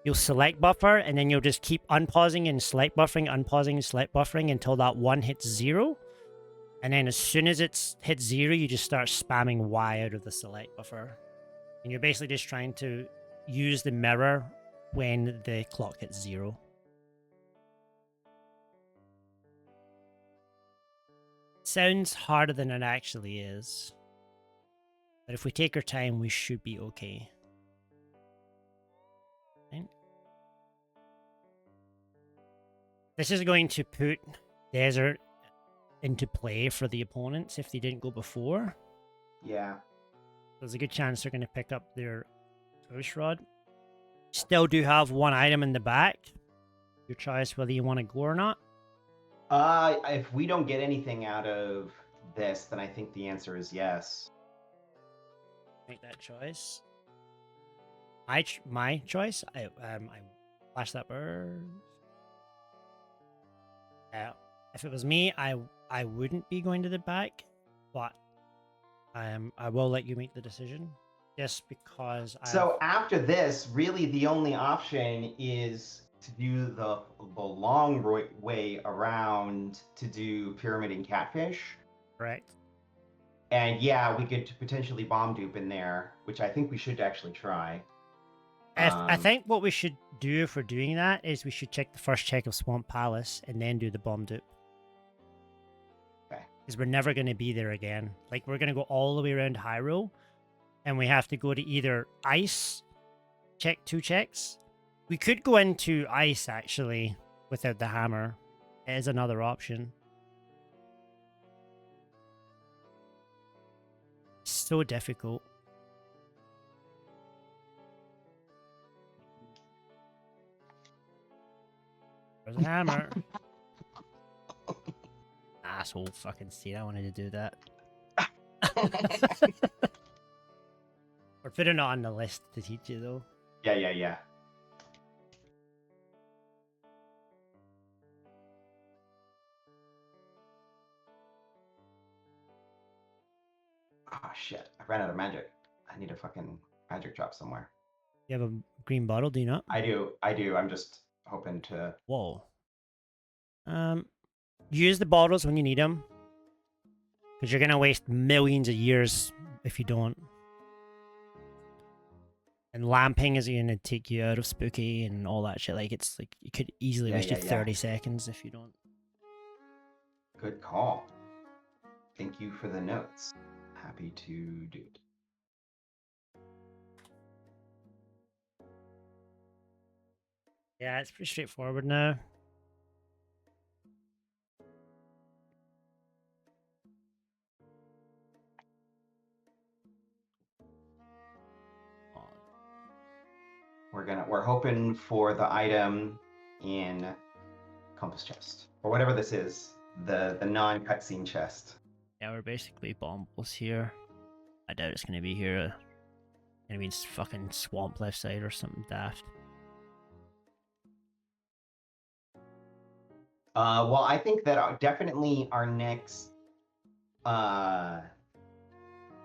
You'll select buffer, and then you'll just keep unpausing and select buffering, unpausing and select buffering until that 1 hits 0. And then as soon as it hits 0, you just start spamming Y out of the select buffer. And you're basically just trying to use the mirror when the clock hits 0. Sounds harder than it actually is. But if we take our time, we should be okay. Right. This is going to put Desert into play for the opponents if they didn't go before. Yeah. There's a good chance they're going to pick up their Ghost Rod. Still do have 1 item in the back. Your choice whether you want to go or not. If we don't get anything out of this, then I think the answer is yes. Make that choice. My choice. I flash that bird. If it was me, I wouldn't be going to the back, but I will let you make the decision. Just because So after this, really the only option is to do the long way around to do pyramid and catfish. Correct. And yeah, we could potentially bomb dupe in there, which I think we should actually try. I think what we should do if we're doing that is we should check the first check of Swamp Palace and then do the bomb dupe. Okay. Because we're never going to be there again. Like, we're going to go all the way around Hyrule, and we have to go to either ice, check 2 checks. We could go into ice, actually, without the hammer. It is another option. So difficult. There's a hammer. Asshole fucking seat. I wanted to do that. Or put it on the list to teach you, though. Yeah. Oh shit! I ran out of magic. I need a fucking magic drop somewhere. You have a green bottle, do you not? I do. I'm just hoping to. Whoa. Use the bottles when you need them. Because you're going to waste millions of years if you don't. And lamping is going to take you out of spooky and all that shit. Like, it's like, you could easily waste you 30 seconds if you don't. Good call. Thank you for the notes. Happy to do it. Yeah, it's pretty straightforward now. We're hoping for the item in compass chest or whatever this is, the non-cutscene chest. Yeah, we're basically bombless here. I doubt it's gonna be here. Gonna be fucking swamp left side or something daft. Well, I think that definitely our next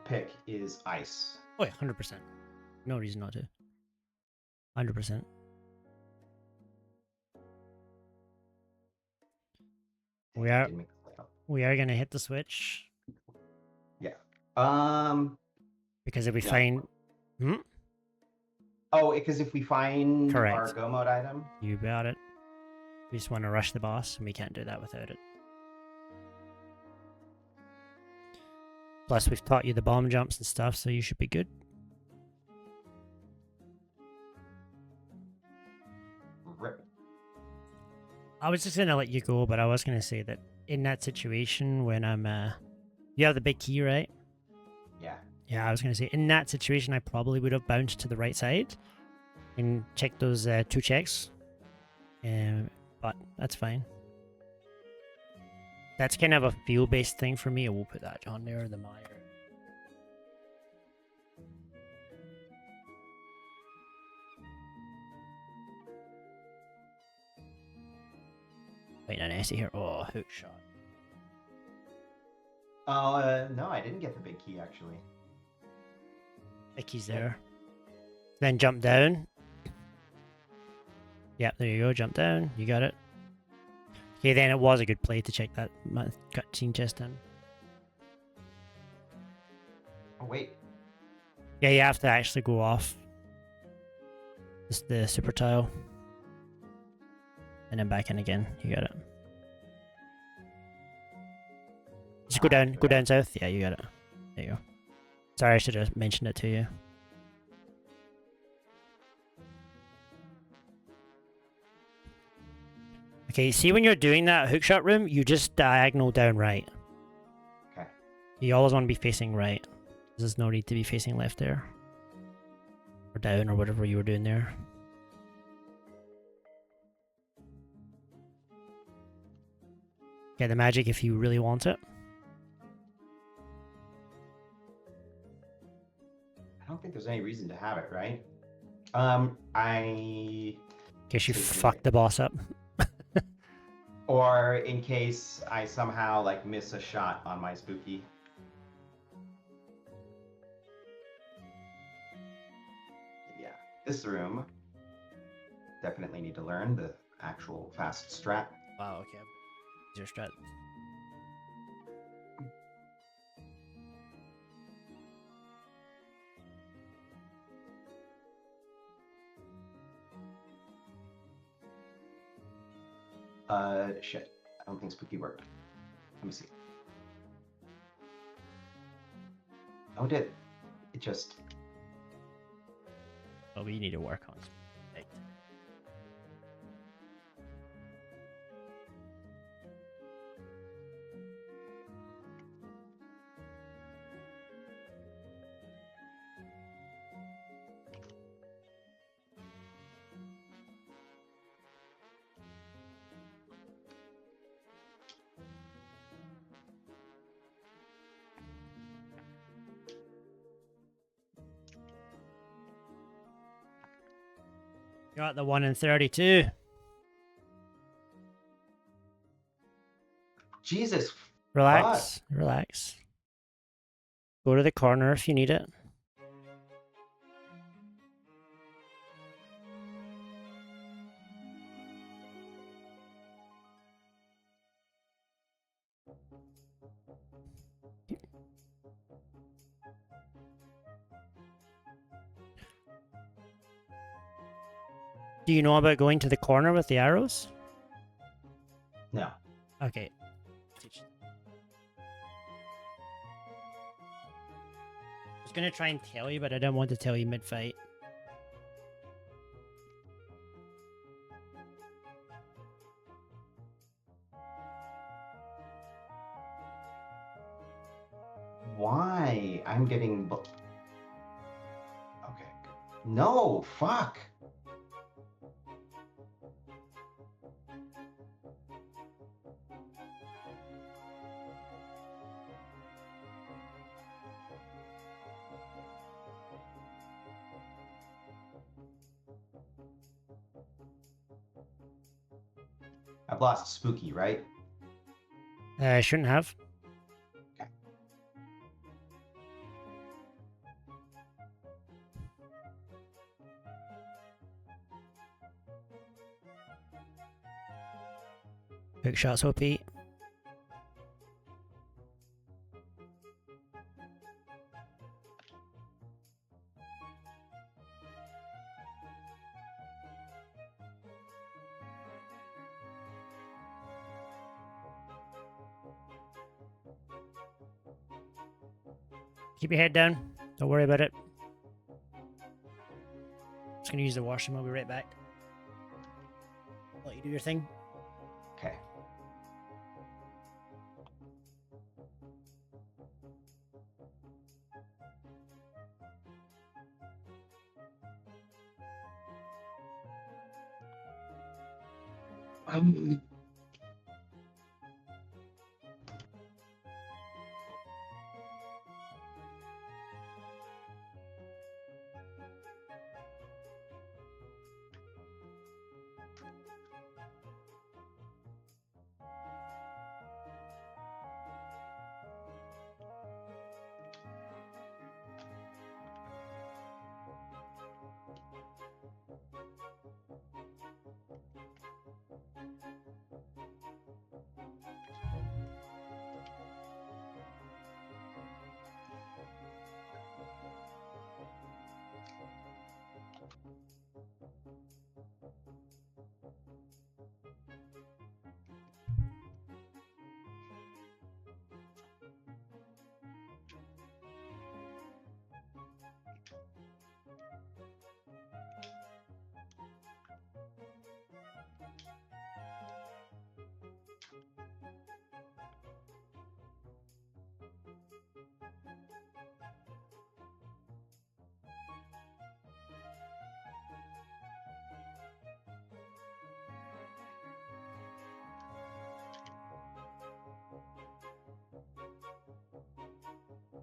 pick is ice. Oh yeah, 100%. No reason not to. 100%. We are gonna hit the switch. Yeah. Because if we find Oh, because if we find Correct. our go mode item, you got it. We just want to rush the boss, and we can't do that without it. Plus, we've taught you the bomb jumps and stuff, so you should be good. rip. I was just gonna let you go, but I was gonna say that in that situation when I'm you have the big key, right? Yeah. Yeah, I was gonna say in that situation I probably would have bounced to the right side and checked those 2 checks. But that's fine. That's kind of a feel-based thing for me. I will put that on there, the mire. Wait, an essay here. Oh, hook shot. No, I didn't get the big key actually. The key's there. Then jump down. Yep, there you go. Jump down. You got it. Okay, then it was a good play to check that cutscene chest in. Oh wait. Yeah, you have to actually go off the super tile. And then back in again. You got it. Just go down south. Yeah, you got it. There you go. Sorry, I should have mentioned it to you. Okay, see when you're doing that hookshot room, you just diagonal down right. Okay. You always want to be facing right. There's no need to be facing left there. Or down or whatever you were doing there. Get the magic if you really want it. I don't think there's any reason to have it, right? In case you fuck the boss up. Or in case I somehow like miss a shot on my spooky. Yeah, this room definitely need to learn the actual fast strat. Wow, okay. Your strat. Shit. I don't think spooky worked. Let me see. How did it just... Oh, we need to work on. Right. You're at the 1 in 32. Jesus. Relax, relax. Go to the corner if you need it. Do you know about going to the corner with the arrows? No. Okay. I was going to try and tell you, but I didn't want to tell you mid-fight. Why? I'm getting... Okay. No, fuck. I've lost Spooky, right? I shouldn't have. Okay. Hook shots OP. Keep your head down. Don't worry about it. Just gonna use the washroom. I'll be right back. Let you do your thing. Okay.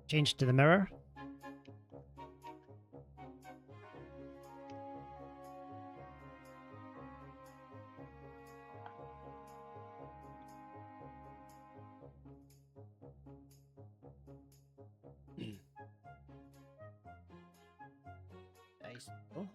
Change to the mirror. Nice. Oh.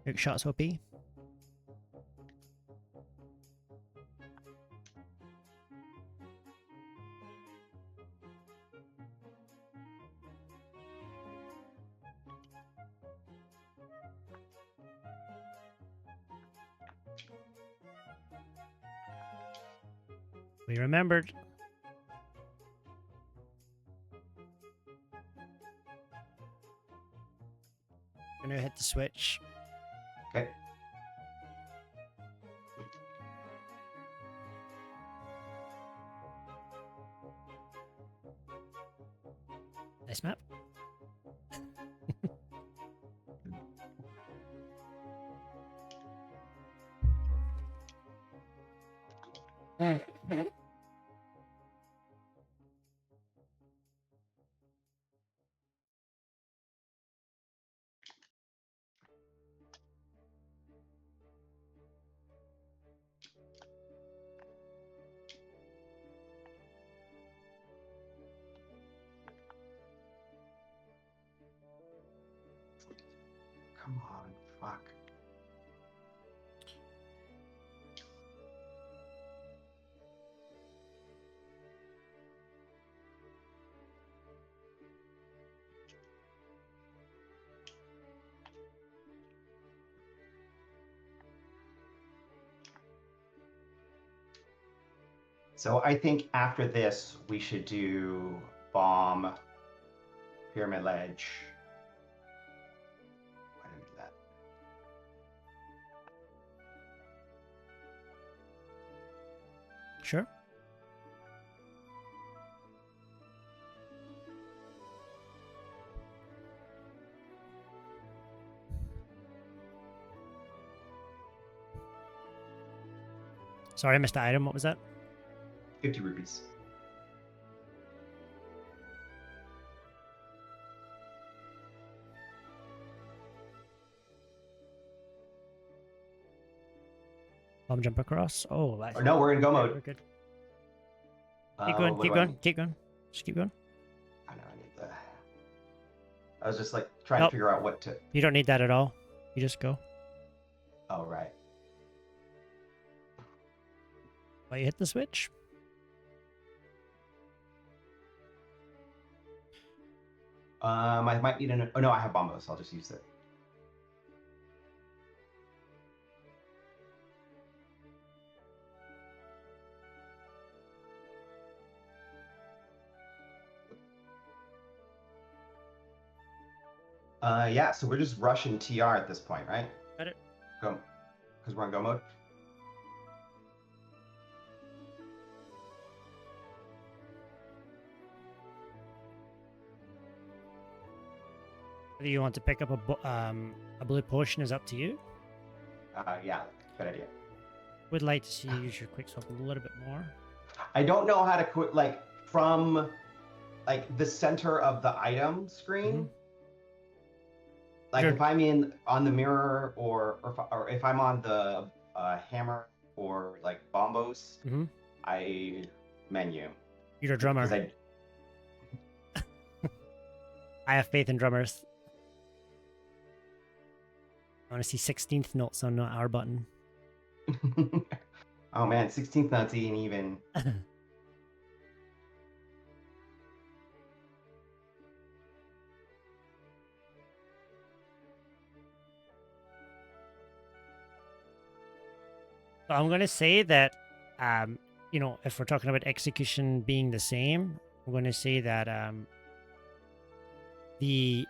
Hook shots OP. We remembered. Gonna hit the switch. Okay. Nice map. Come on, fuck. So I think after this, we should do bomb, pyramid ledge. Why didn't I do that? Sure. Sorry, I missed the item. What was that? 50 rupees. Bomb jump across. Oh, that's Or no, we're in go mode. We're good. Uh, Keep going, what keep do I going, need? keep going. Just keep going. I know I need the. I was just like trying Nope. to figure out what to. You don't need that at all. You just go. Oh right. While you hit the switch. I might need an. Oh no, I have bombos. So I'll just use it. Yeah. So we're just rushing TR at this point, right? Got it. Go, because we're on go mode. Whether you want to pick up a blue potion is up to you. Yeah, good idea. Would like to see you use your quick swap a little bit more. I don't know how to quit like from like the center of the item screen. Mhm. Like Sure. if I'm on the mirror or if I'm on the hammer or like bombos, Mhm. I menu. You're a drummer. Because I have faith in drummers. I want to see 16th notes on our button. Oh man, 16th notes ain't even. So I'm going to say that, you know, if we're talking about execution being the same, I'm going to say that the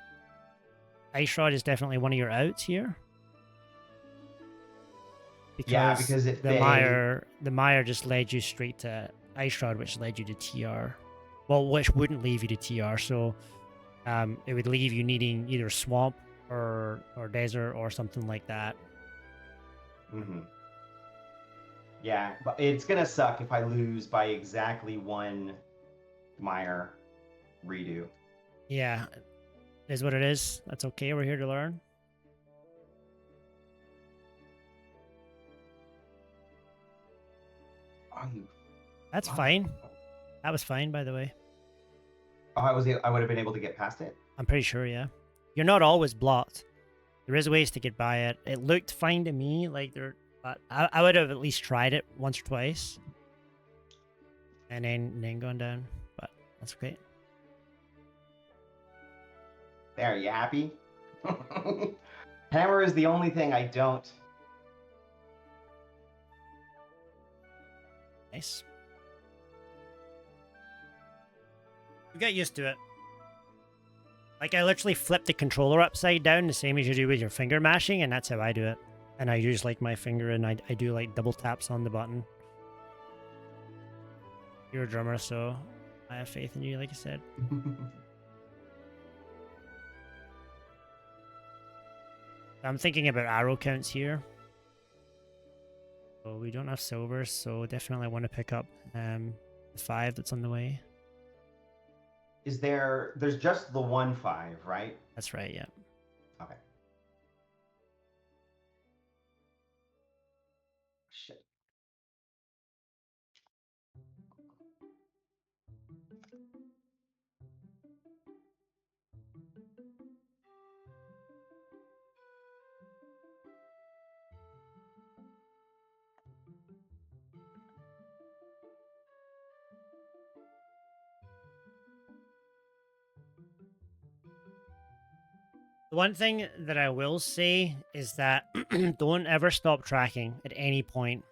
ice rod is definitely one of your outs here. Because the mire just led you straight to ice rod, which led you to TR. Well, which wouldn't leave you to TR, so it would leave you needing either swamp or desert or something like that. Mm-hmm. Yeah, but it's gonna suck if I lose by exactly one mire redo. Yeah, it is what it is. That's okay. We're here to learn. Oh, That's fine. That was fine, by the way. Oh, I would have been able to get past it. I'm pretty sure, yeah. You're not always blocked. There is ways to get by it. It looked fine to me, like but I would have at least tried it once or twice, and then gone down. But that's okay. There, you happy? Hammer is the only thing I don't. Nice. You get used to it. Like, I literally flip the controller upside down, the same as you do with your finger mashing, and that's how I do it. And I use, like, my finger, and I do, like, double taps on the button. You're a drummer, so I have faith in you, like I said. I'm thinking about arrow counts here. So we don't have silver, so definitely want to pick up the 5 that's on the way. Is there's just the 1 5, right? That's right, yeah. Okay. Shit. The one thing that I will say is that don't ever stop tracking at any point.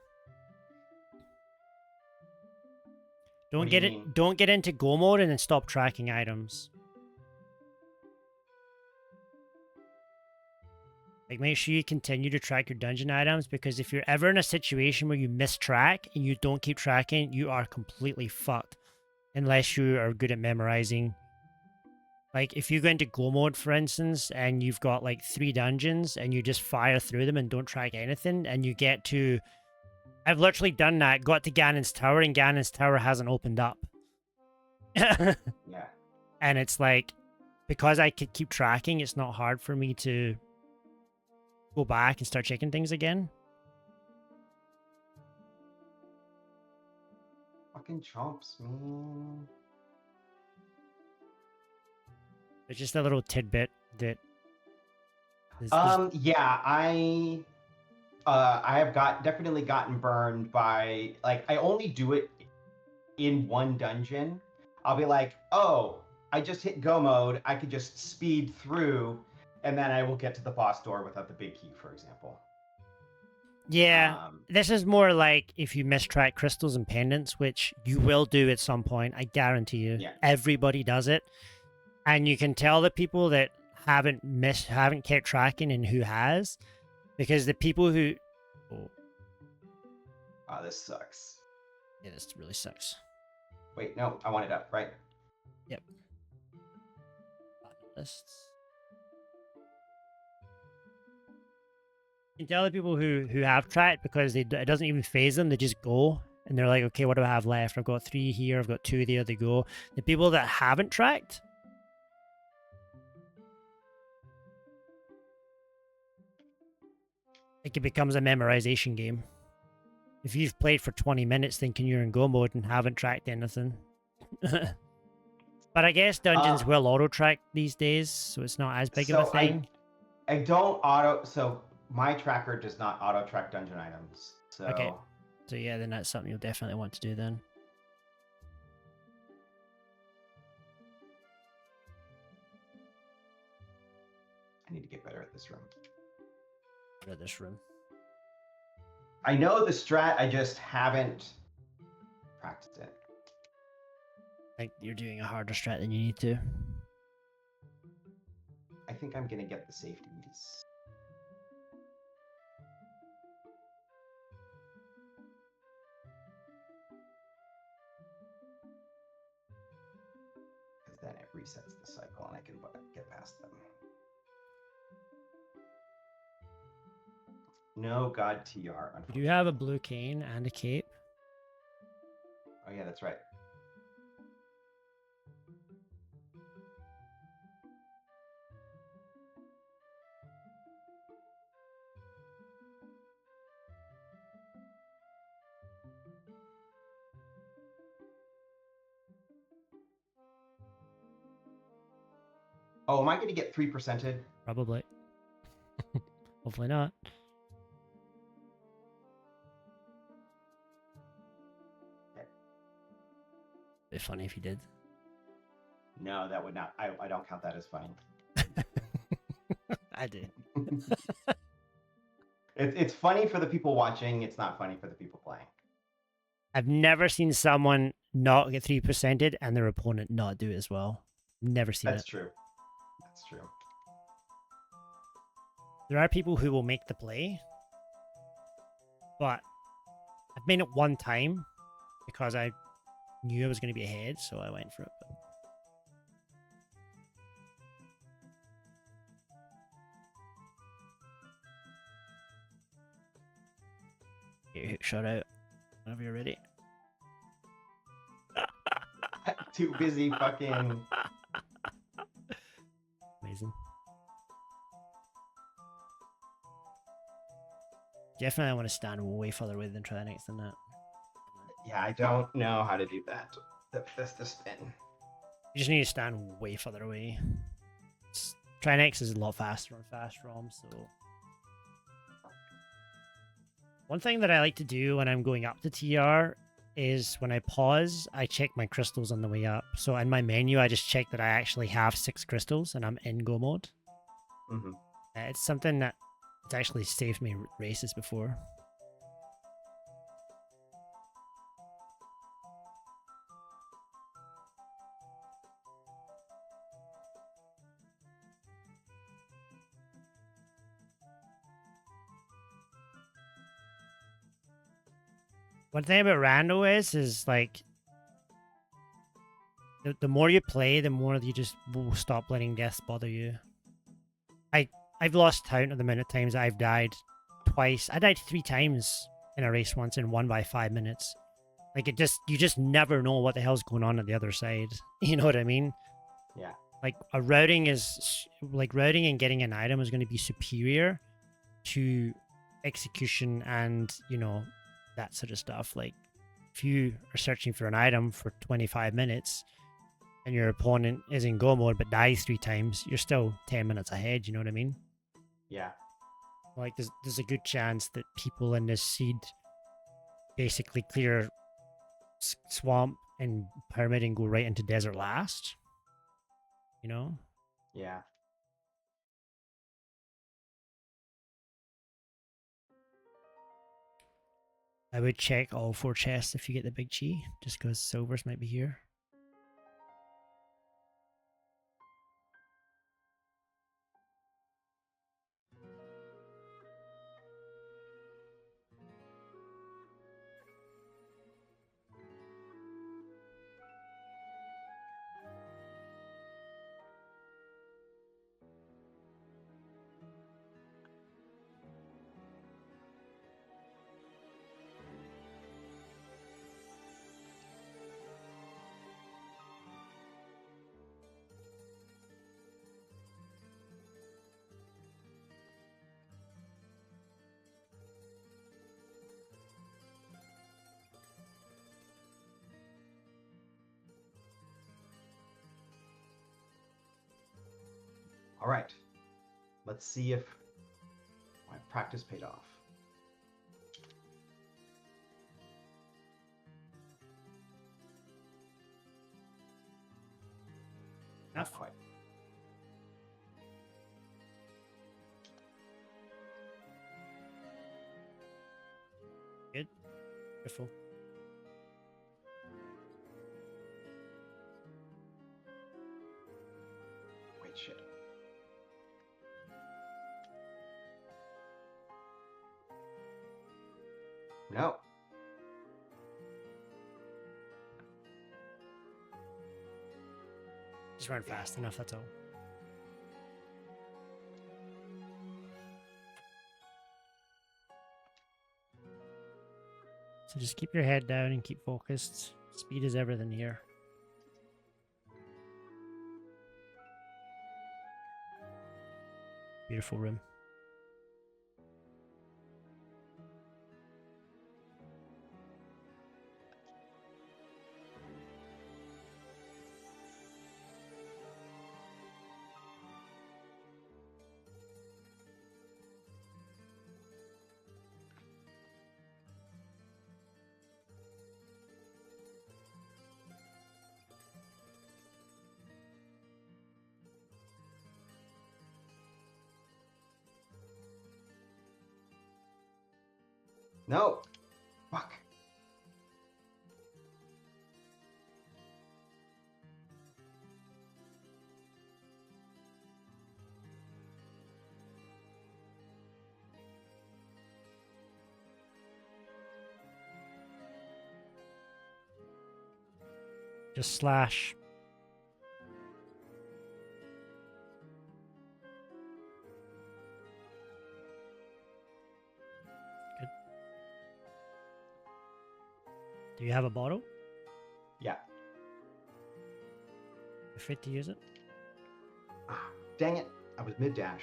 What do you mean? Don't get into go mode and then stop tracking items. Like, make sure you continue to track your dungeon items, because if you're ever in a situation where you miss track and you don't keep tracking, you are completely fucked. Unless you are good at memorizing. Like, if you go into go mode, for instance, and you've got like 3 dungeons and you just fire through them and don't track anything, and you get to... I've literally done that, got to Ganon's Tower, and Ganon's Tower hasn't opened up. Yeah. And it's like, because I could keep tracking, it's not hard for me to go back and start checking things again. Fucking chomps, man. It's just a little tidbit that... Yeah, I have definitely gotten burned by, like, I only do it in one dungeon. I'll be like, oh, I just hit go mode, I could just speed through, and then I will get to the boss door without the big key, for example. Yeah, this is more like if you mistrack crystals and pendants, which you will do at some point, I guarantee you. Yeah. Everybody does it. And you can tell the people that haven't kept tracking and who has, because the people who... Oh, this sucks. Yeah, this really sucks. Wait, no, I want it up, right? Yep. Lists. You can tell the people who have tracked, because it doesn't even phase them. They just go, and they're like, okay, what do I have left? I've got 3 here, I've got 2 there, they go. The people that haven't tracked... it becomes a memorization game. If you've played for 20 minutes thinking you're in go mode and haven't tracked anything. But I guess dungeons will auto-track these days, so it's not as big of a thing. I don't so my tracker does not auto-track dungeon items. So... Okay. So yeah, then that's something you'll definitely want to do then. I need to get better at this room. This room. I know the strat, I just haven't practiced it. I think you're doing a harder strat than you need to. I think I'm gonna get the safeties. Because then it resets the cycle and I can get past them. No God TR. You do have a blue cane and a cape. Oh yeah, that's right. Oh, am I going to get 3%ed? Probably. Hopefully not. It'd be funny if you did. No, that would not. I don't count that as funny. I do. It's funny for the people watching. It's not funny for the people playing. I've never seen someone not get 3%ed and their opponent not do it as well. Never seen That's it. true. That's true. There are people who will make the play, but I've made it one time because I knew I was going to be ahead, so I went for it. But... Get your hook shot out whenever you're ready. Too busy fucking. Amazing. Definitely I want to stand way further away than try next than that. Yeah, I don't know how to do that. That's the spin. You just need to stand way further away. Trinex is a lot faster on fast ROM, so... One thing that I like to do when I'm going up to TR is when I pause, I check my crystals on the way up. So in my menu, I just check that I actually have 6 crystals and I'm in go mode. Mm-hmm. It's something that it's actually saved me races before. One thing about rando is like the more you play, the more you just will stop letting deaths bother you. I've lost count of the amount of times I've died twice. I died 3 times in a race once and won by 5 minutes. Like you just never know what the hell's going on at the other side. You know what I mean? Yeah. Like routing and getting an item is going to be superior to execution and, you know, that sort of stuff. Like if you are searching for an item for 25 minutes and your opponent is in go mode but dies 3 times, you're still 10 minutes ahead, you know what I mean? Yeah. Like there's a good chance that people in this seed basically clear swamp and pyramid and go right into desert last. You know? Yeah. I would check all 4 chests if you get the big chi, just because silvers might be here. All right. Let's see if my practice paid off. Not quite. Good. Careful. Wait, shit. No. Just run fast enough, that's all. So just keep your head down and keep focused. Speed is everything here. Beautiful room. No. Fuck. Just slash. Good. Do you have a bottle? Yeah. You're free to use it? Ah, dang it. I was mid-dash.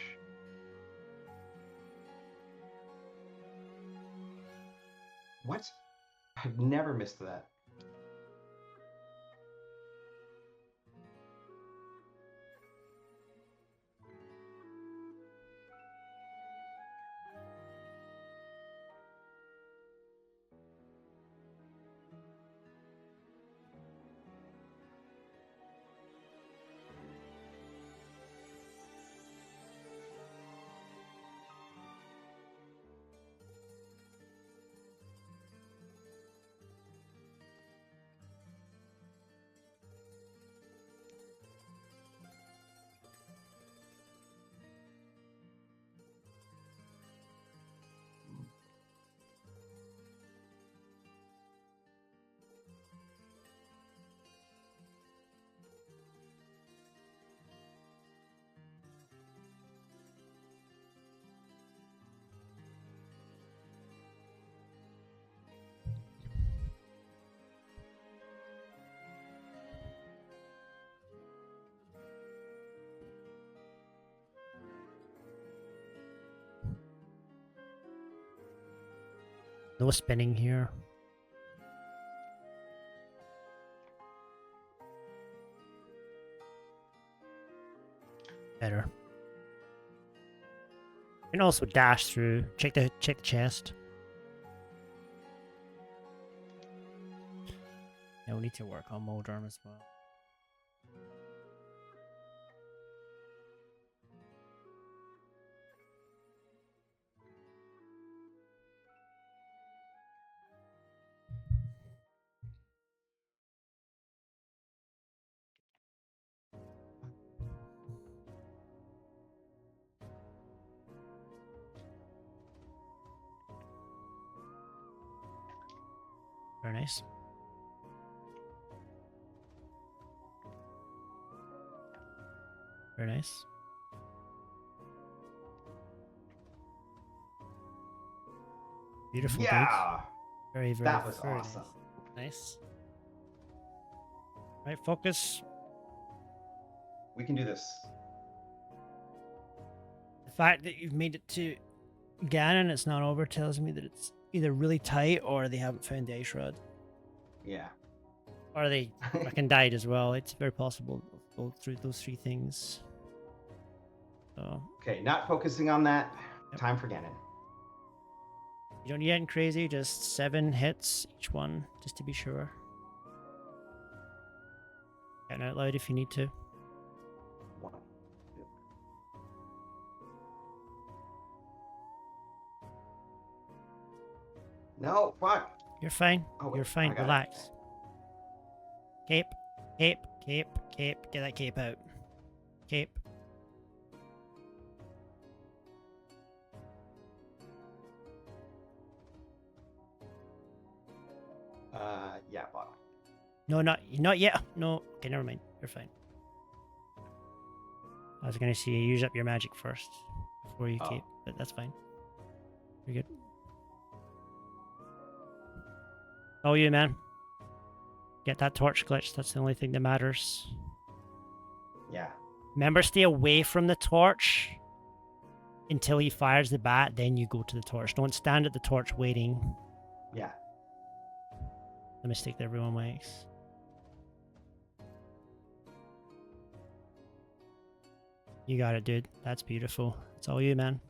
What? I've never missed that. No spinning here. Better. You can also dash through. Check the chest. Yeah, we need to work on modern as well. Very nice. Very nice. Beautiful, dude. Yeah. Very, very, That was very awesome. nice. Right, focus. We can do this. The fact that you've made it to Ganon, it's not over, tells me that it's either really tight or they haven't found the ice rod. Yeah. Or they fucking died as well. It's very possible both through those three things. So Okay, not focusing on that. Yep. Time for Ganon. you don't need anything crazy, just 7 hits each one, just to be sure. Get out loud if you need to. 1, 2. No, fuck. You're fine. Oh, wait, You're fine. I got it. Relax. Cape. Cape. Cape. Cape. Get that cape out. Cape. Yeah, bottom. No, not yet. No. Okay, never mind. You're fine. I was gonna see you use up your magic first before you cape, but that's fine. You're good. Oh, you man. Get that torch glitch. That's the only thing that matters. Yeah. Remember, stay away from the torch until he fires the bat. Then you go to the torch. Don't stand at the torch waiting. Yeah. The mistake that everyone makes. You got it, dude. That's beautiful. It's all you, man.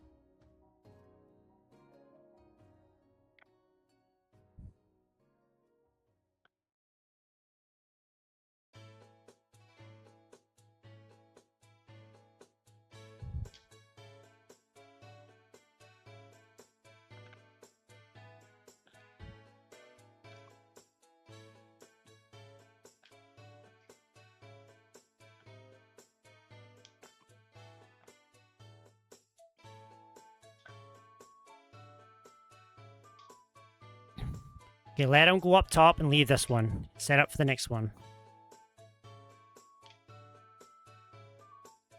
Okay, let him go up top and leave this one. Set up for the next one.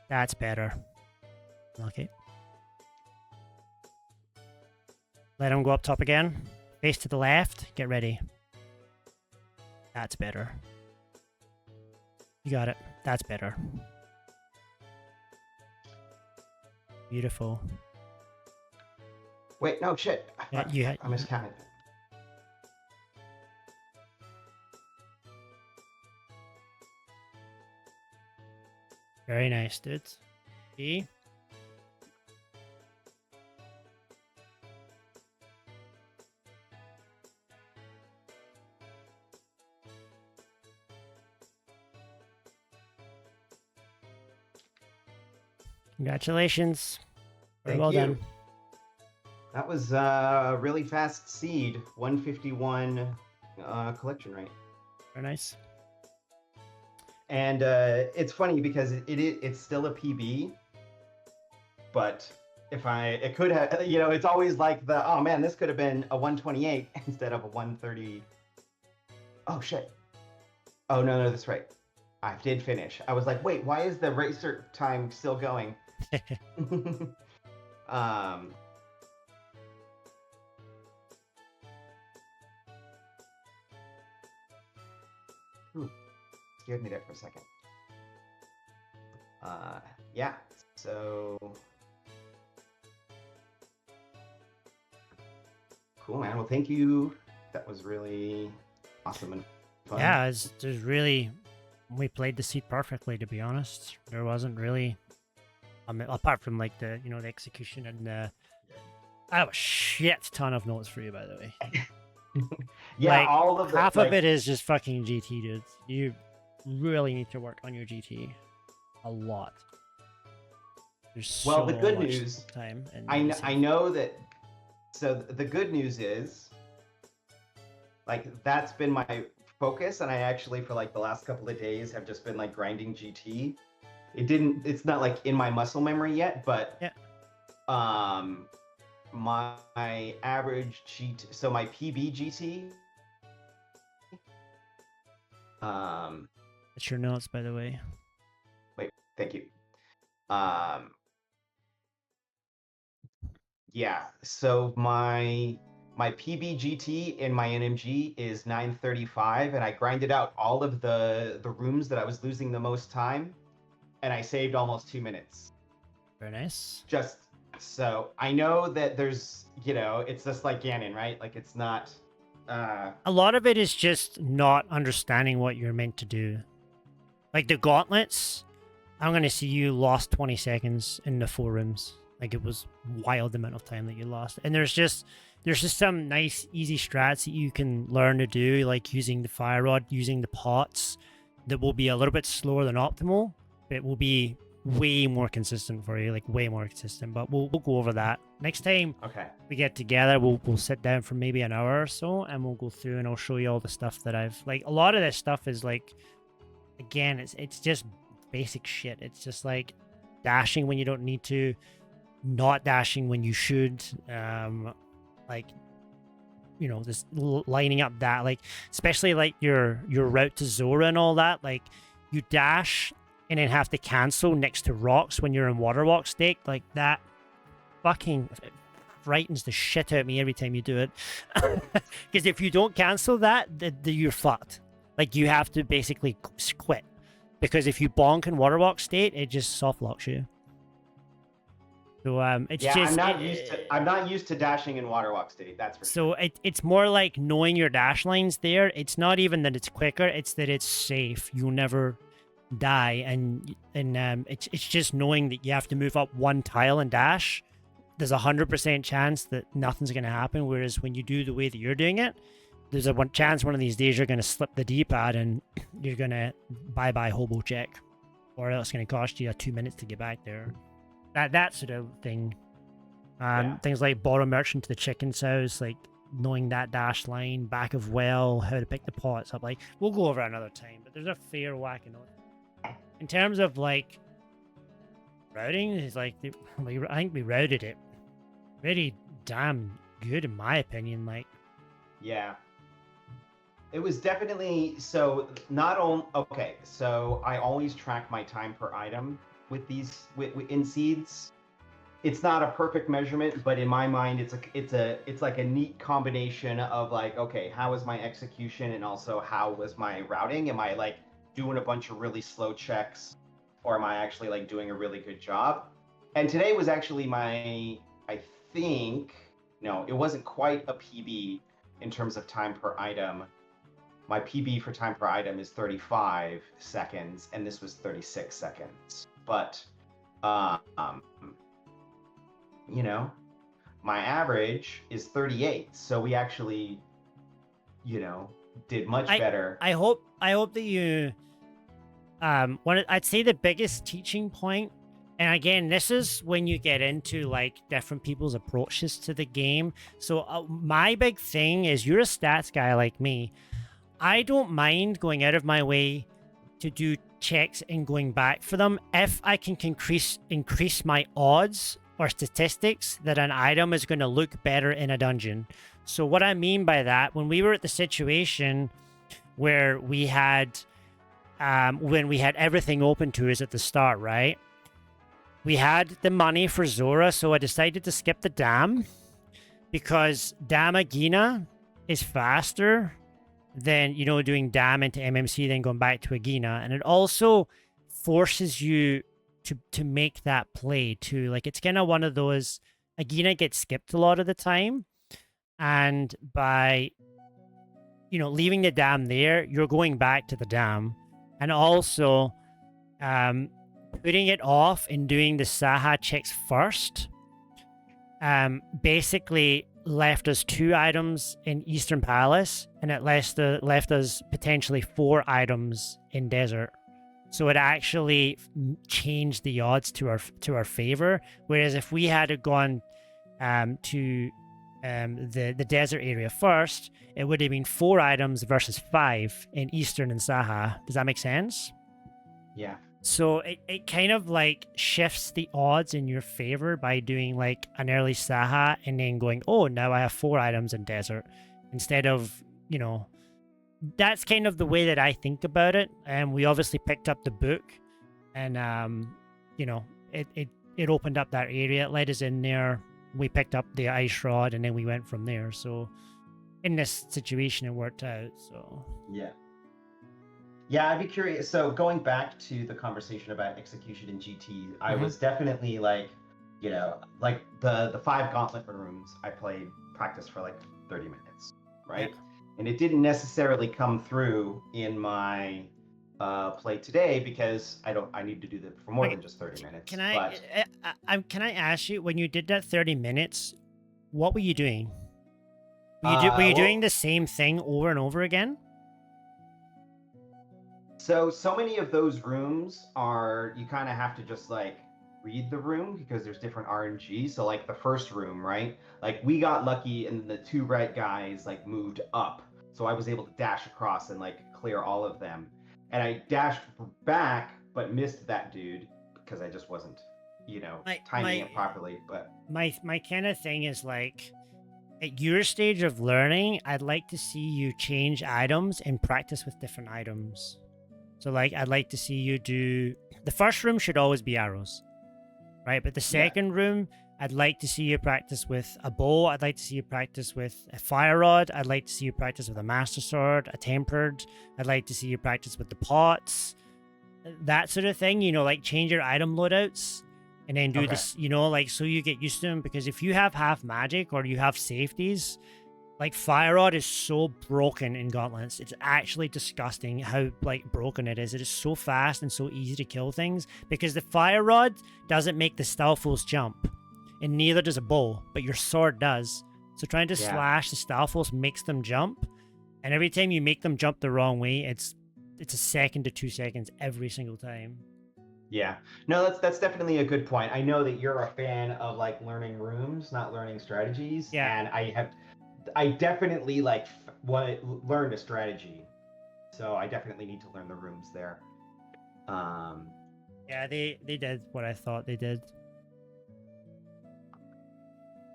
That's better. Okay. Let him go up top again. Face to the left. Get ready. That's better. You got it. That's better. Beautiful. Wait, no, shit. Yeah, I miscounted. Very nice, dude. See? Congratulations. Very well done. That was a really fast seed. 151 collection rate. Very nice. And it's funny because it's still a PB, but it could have, it's always like oh man, this could have been a 128 instead of a 130. Oh shit. Oh no, that's right. I did finish. I was like, wait, why is the racer time still going? Scared me there for a second. Yeah, so cool, man. Well, thank you. That was really awesome and fun. Yeah, it was really, we played the seat perfectly, to be honest. There wasn't really, apart from like the execution and I have a shit ton of notes for you, by the way. Yeah, like, all of half of it is just fucking GT, dudes. You really need to work on your GT a lot. There's so the good much news, time. And I know that. So the good news is, like, that's been my focus, and I actually for like the last couple of days have just been like grinding GT. It's not like in my muscle memory yet, but yeah. My average GT, so my PB GT. It's your notes, by the way. Wait, thank you. Yeah, so my PB GT in my NMG is 935, and I grinded out all of the rooms that I was losing the most time, and I saved almost 2 minutes. Very nice. Just so I know that there's, it's just like Ganon, right? Like, it's not. A lot of it is just not understanding what you're meant to do. Like the gauntlets, I'm gonna see you lost 20 seconds in the 4 rooms. Like, it was wild amount of time that you lost. And there's just some nice, easy strats that you can learn to do, like using the fire rod, using the pots, that will be a little bit slower than optimal, but it will be way more consistent for you, like way more consistent. But we'll go over that next time. Okay. We get together. We'll sit down for maybe an hour or so, and we'll go through and I'll show you all the stuff that I've like. A lot of this stuff is like, again, it's just basic shit. It's just like dashing when you don't need to, not dashing when you should, like, just lining up that, like, especially like your route to Zora and all that, like, you dash and then have to cancel next to rocks when you're in water walk state, like, that fucking frightens the shit out of me every time you do it. Because if you don't cancel that, you're fucked. Like, you have to basically quit, because if you bonk in water walk state, it just soft locks you. So it's just, I'm not used to dashing in water walk state. That's for sure. So it's more like knowing your dash lines there. It's not even that it's quicker; it's that it's safe. You'll never die, and it's just knowing that you have to move up one tile and dash. There's 100% chance that nothing's going to happen. Whereas when you do the way that you're doing it, there's a chance one of these days you're going to slip the D-pad and you're going to bye-bye hobo check, or else going to cost you 2 minutes to get back there. That sort of thing. Things like borrow merchant to the chicken's house, like knowing that dash line, back of well, how to pick the pots up. Like, we'll go over another time, but there's a fair whack of notes. In terms of like routing, is like, I think we routed it very damn good in my opinion. Like, yeah, It was definitely so. Not only okay, so I always track my time per item with these in seeds. It's not a perfect measurement, but in my mind, it's like a neat combination of like, okay, how is my execution and also how was my routing? Am I like doing a bunch of really slow checks, or am I actually like doing a really good job? And today was actually I think, no, it wasn't quite a PB in terms of time per item. My PB for time per item is 35 seconds, and this was 36 seconds. But, um, you know, my average is 38. So we actually, did much I better. I hope that you I'd say the biggest teaching point, and again, this is when you get into like different people's approaches to the game. So my big thing is you're a stats guy like me. I don't mind going out of my way to do checks and going back for them if I can increase my odds or statistics that an item is going to look better in a dungeon. So what I mean by that, when we were at the situation where we had when we had everything open to us at the start, right? We had the money for Zora, so I decided to skip the dam because Dam Agina is faster than, doing dam into MMC, then going back to Agina. And it also forces you to make that play too. Like it's kind of one of those, Agina gets skipped a lot of the time. And by, leaving the dam there, you're going back to the dam. And also, putting it off and doing the Saha checks first basically left us 2 items in Eastern Palace, and it left us potentially 4 items in Desert. So it actually changed the odds to our favor. Whereas if we had gone to the desert area first, it would have been 4 items versus 5 in Eastern and Saha. Does that make sense? Yeah. So it kind of like shifts the odds in your favor by doing like an early Saha and then going, oh, now I have 4 items in desert instead of, that's kind of the way that I think about it. And we obviously picked up the book and, it opened up that area. It led us in there. We picked up the ice rod and then we went from there. So in this situation, it worked out. So yeah. Yeah, I'd be curious. So going back to the conversation about execution in GT, I was definitely like, like the 5 gauntlet rooms I played practice for like 30 minutes, right? Yeah. And it didn't necessarily come through in my play today because I need to do that for more than just 30 minutes. Can I ask you, when you did that 30 minutes, what were you doing? Were you doing the same thing over and over again? So many of those rooms are, you kind of have to just like read the room because there's different RNG. So like the first room, right? Like we got lucky and the 2 red guys like moved up. So I was able to dash across and like clear all of them. And I dashed back, but missed that dude because I just wasn't, timing it properly. But my kind of thing is like, at your stage of learning, I'd like to see you change items and practice with different items. So like, I'd like to see you do, the first room should always be arrows, right? But the second room, I'd like to see you practice with a bow. I'd like to see you practice with a fire rod. I'd like to see you practice with a master sword, a tempered. I'd like to see you practice with the pots, that sort of thing, like change your item loadouts and then do this, like so you get used to them. Because if you have half magic or you have safeties, like Fire Rod is so broken in Gauntlets. It's actually disgusting how like broken it is. It is so fast and so easy to kill things because the Fire Rod doesn't make the Stalfos jump, and neither does a bow, but your sword does. So trying to slash the Stalfos makes them jump, and every time you make them jump the wrong way, it's a second to 2 seconds every single time. Yeah, no, that's definitely a good point. I know that you're a fan of like learning rooms, not learning strategies. Yeah, And I definitely like learned a strategy, so I definitely need to learn the rooms there. Yeah, they did what I thought they did.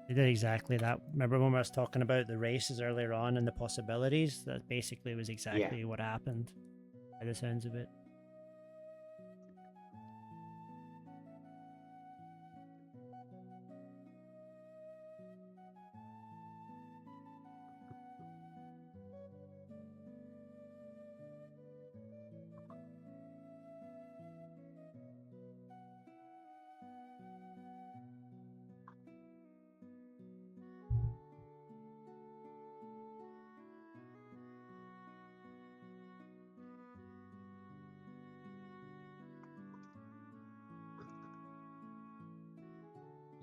They did exactly that. Remember when I was talking about the races earlier on and the possibilities? That basically was Yeah. exactly what happened, by the sounds of it.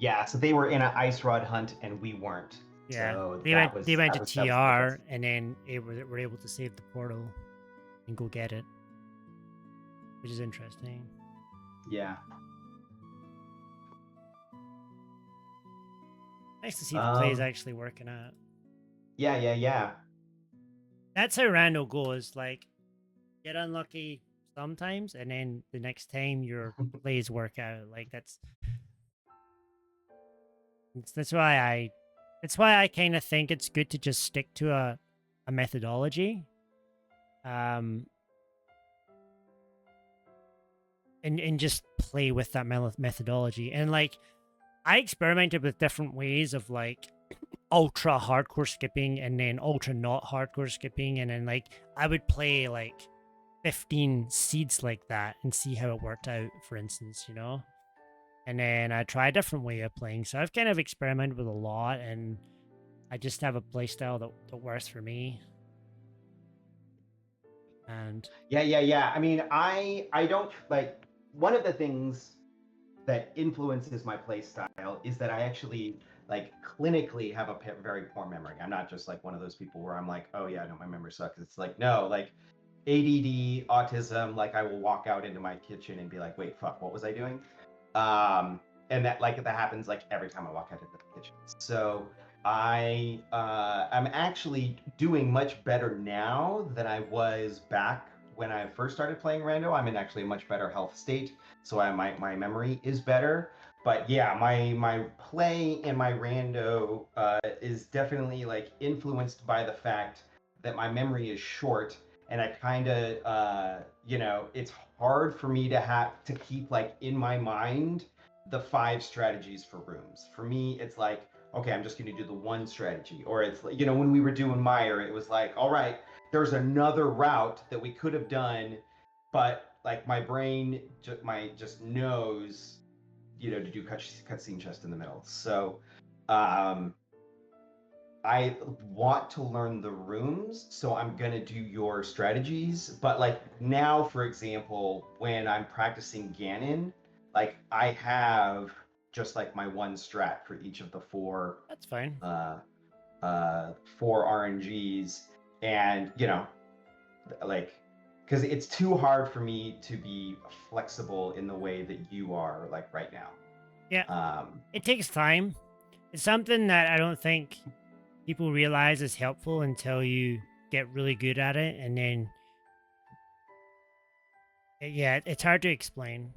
Yeah, so they were in an ice rod hunt and we weren't. Yeah, So they went that was they went that to was that was the difference. TR and then were able to save the portal and go get it, which is interesting. Yeah. Nice to see the plays Um actually working out. yeah, yeah, yeah. That's how Rando goes. Like, get unlucky sometimes, and then the next time your plays work out. Like that's why I kind of think it's good to just stick to a methodology. Um, and just play with that methodology. And like I experimented with different ways of like ultra hardcore skipping and then ultra not hardcore skipping, and then like I would play like 15 seeds like that and see how it worked out, for instance, you know? And then I try a different way of playing. So I've kind of experimented with a lot, and I just have a play style that works for me. And Yeah, yeah, yeah. I mean, I don't like one of the things that influences my play style is that I actually like clinically have a very poor memory. I'm not just like one of those people where I'm like, oh yeah, no, my memory sucks. It's like no, like ADD, autism. Like I will walk out into my kitchen and be like, wait, fuck, what was I doing? And that happens like every time I walk out into the kitchen. So I'm actually doing much better now than I was back when I first started playing Rando. I'm in actually a much better health state, so my memory is better. But yeah, my play and my Rando is definitely like influenced by the fact that my memory is short, and I kind of it's hard for me to have to keep like in my mind the 5 strategies for rooms. For me, it's like, okay, I'm just going to do the one strategy. Or it's like, when we were doing Meyer, it was like, all right, there's another route that we could have done, but like my brain just knows, to do cutscene chest in the middle. So um, I want to learn the rooms, so I'm gonna do your strategies. But like now, for example, when I'm practicing Ganon, like I have just like my one strat for each of the that's fine. uh, four RNGs, and like because it's too hard for me to be flexible in the way that you are like right now. Yeah, Um, it takes time. It's something that I don't think people realize is helpful until you get really good at it, and then yeah, it's hard to explain.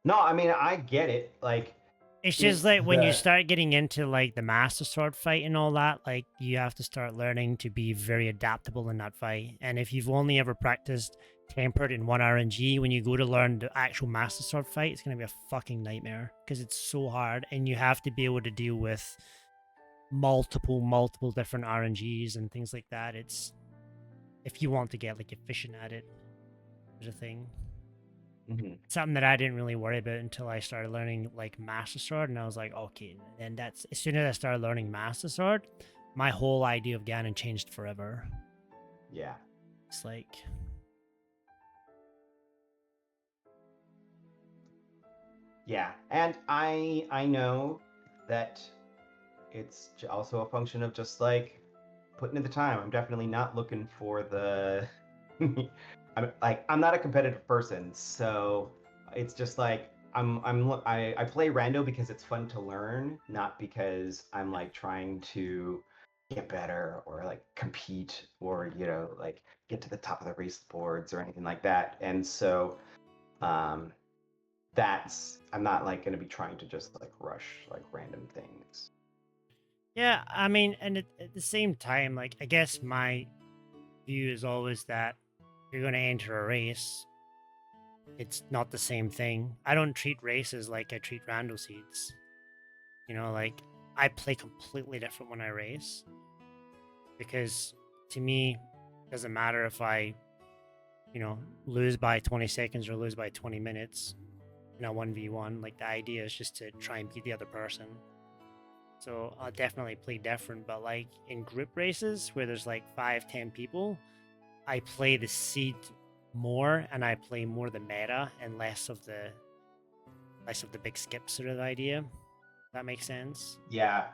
no, I mean I get it. Like It's just it's like when you the start getting into like the master sword fight and all that, like you have to start learning to be very adaptable in that fight. And if you've only ever practiced tempered in one RNG, when you go to learn the actual master sword fight, it's gonna be a fucking nightmare because it's so hard, and you have to be able to deal with multiple different RNGs and things like that. It's if you want to get like efficient at it, there's a thing. Mhm. Something that I didn't really worry about until I started learning like Master Sword, and I was like, okay. And that's as soon as I started learning Master Sword, my whole idea of Ganon changed forever. Yeah. It's like, Yeah, and I know that it's also a function of just like putting in the time. I'm definitely not looking for the I'm not a competitive person, so it's just like I play rando because it's fun to learn, not because I'm like trying to get better or like compete or like get to the top of the race boards or anything like that. And so um I'm not like going to be trying to just like rush like random things. Yeah, I mean, and at the same time, like, I guess my view is always that if you're going to enter a race, it's not the same thing. I don't treat races like I treat rando seeds. You know, like, I play completely different when I race because to me, it doesn't matter if I, lose by 20 seconds or lose by 20 minutes in a 1v1. Like, the idea is just to try and beat the other person. So I'll definitely play different, but like in group races where there's like 5-10 people, I play the seed more and I play more the meta and less of the big skip sort of idea. That makes sense. Yeah,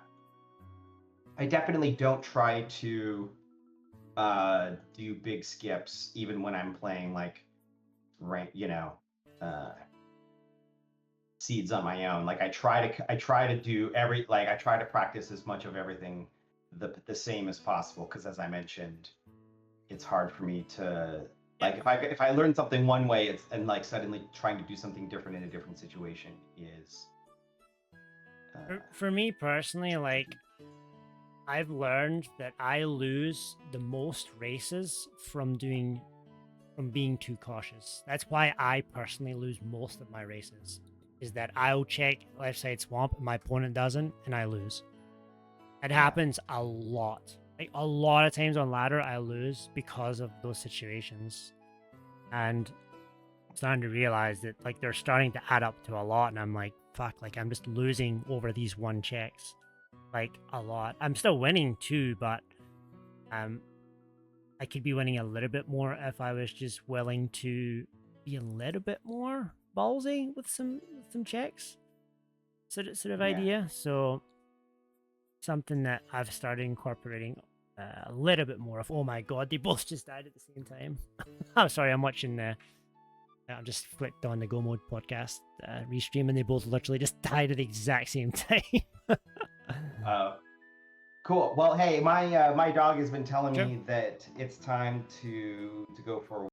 I definitely don't try to do big skips even when I'm playing like uh seeds on my own. Like I try to do I try to practice as much of everything the same as possible, because as I mentioned, it's hard for me to like if I learn something one way, it's and like suddenly trying to do something different in a different situation is For me personally, like I've learned that I lose the most races from being too cautious. That's why I personally lose most of my races. Is that I'll check left side swamp, and my opponent doesn't, and I lose. It happens a lot. Like a lot of times on ladder, I lose because of those situations, and I'm starting to realize that like they're starting to add up to a lot, and I'm like, fuck, like I'm just losing over these one checks, like a lot. I'm still winning too, but I could be winning a little bit more if I was just willing to be a little bit more ballsy with some checks, sort of idea. So something that I've started incorporating a little bit more of. Oh my god, they both just died at the same time. I'm sorry, I'm watching the. I just flicked on the Go Mode podcast restream, and they both literally just died at the exact same time. Cool. Well, hey, my dog has been telling Sure. me that it's time to go for a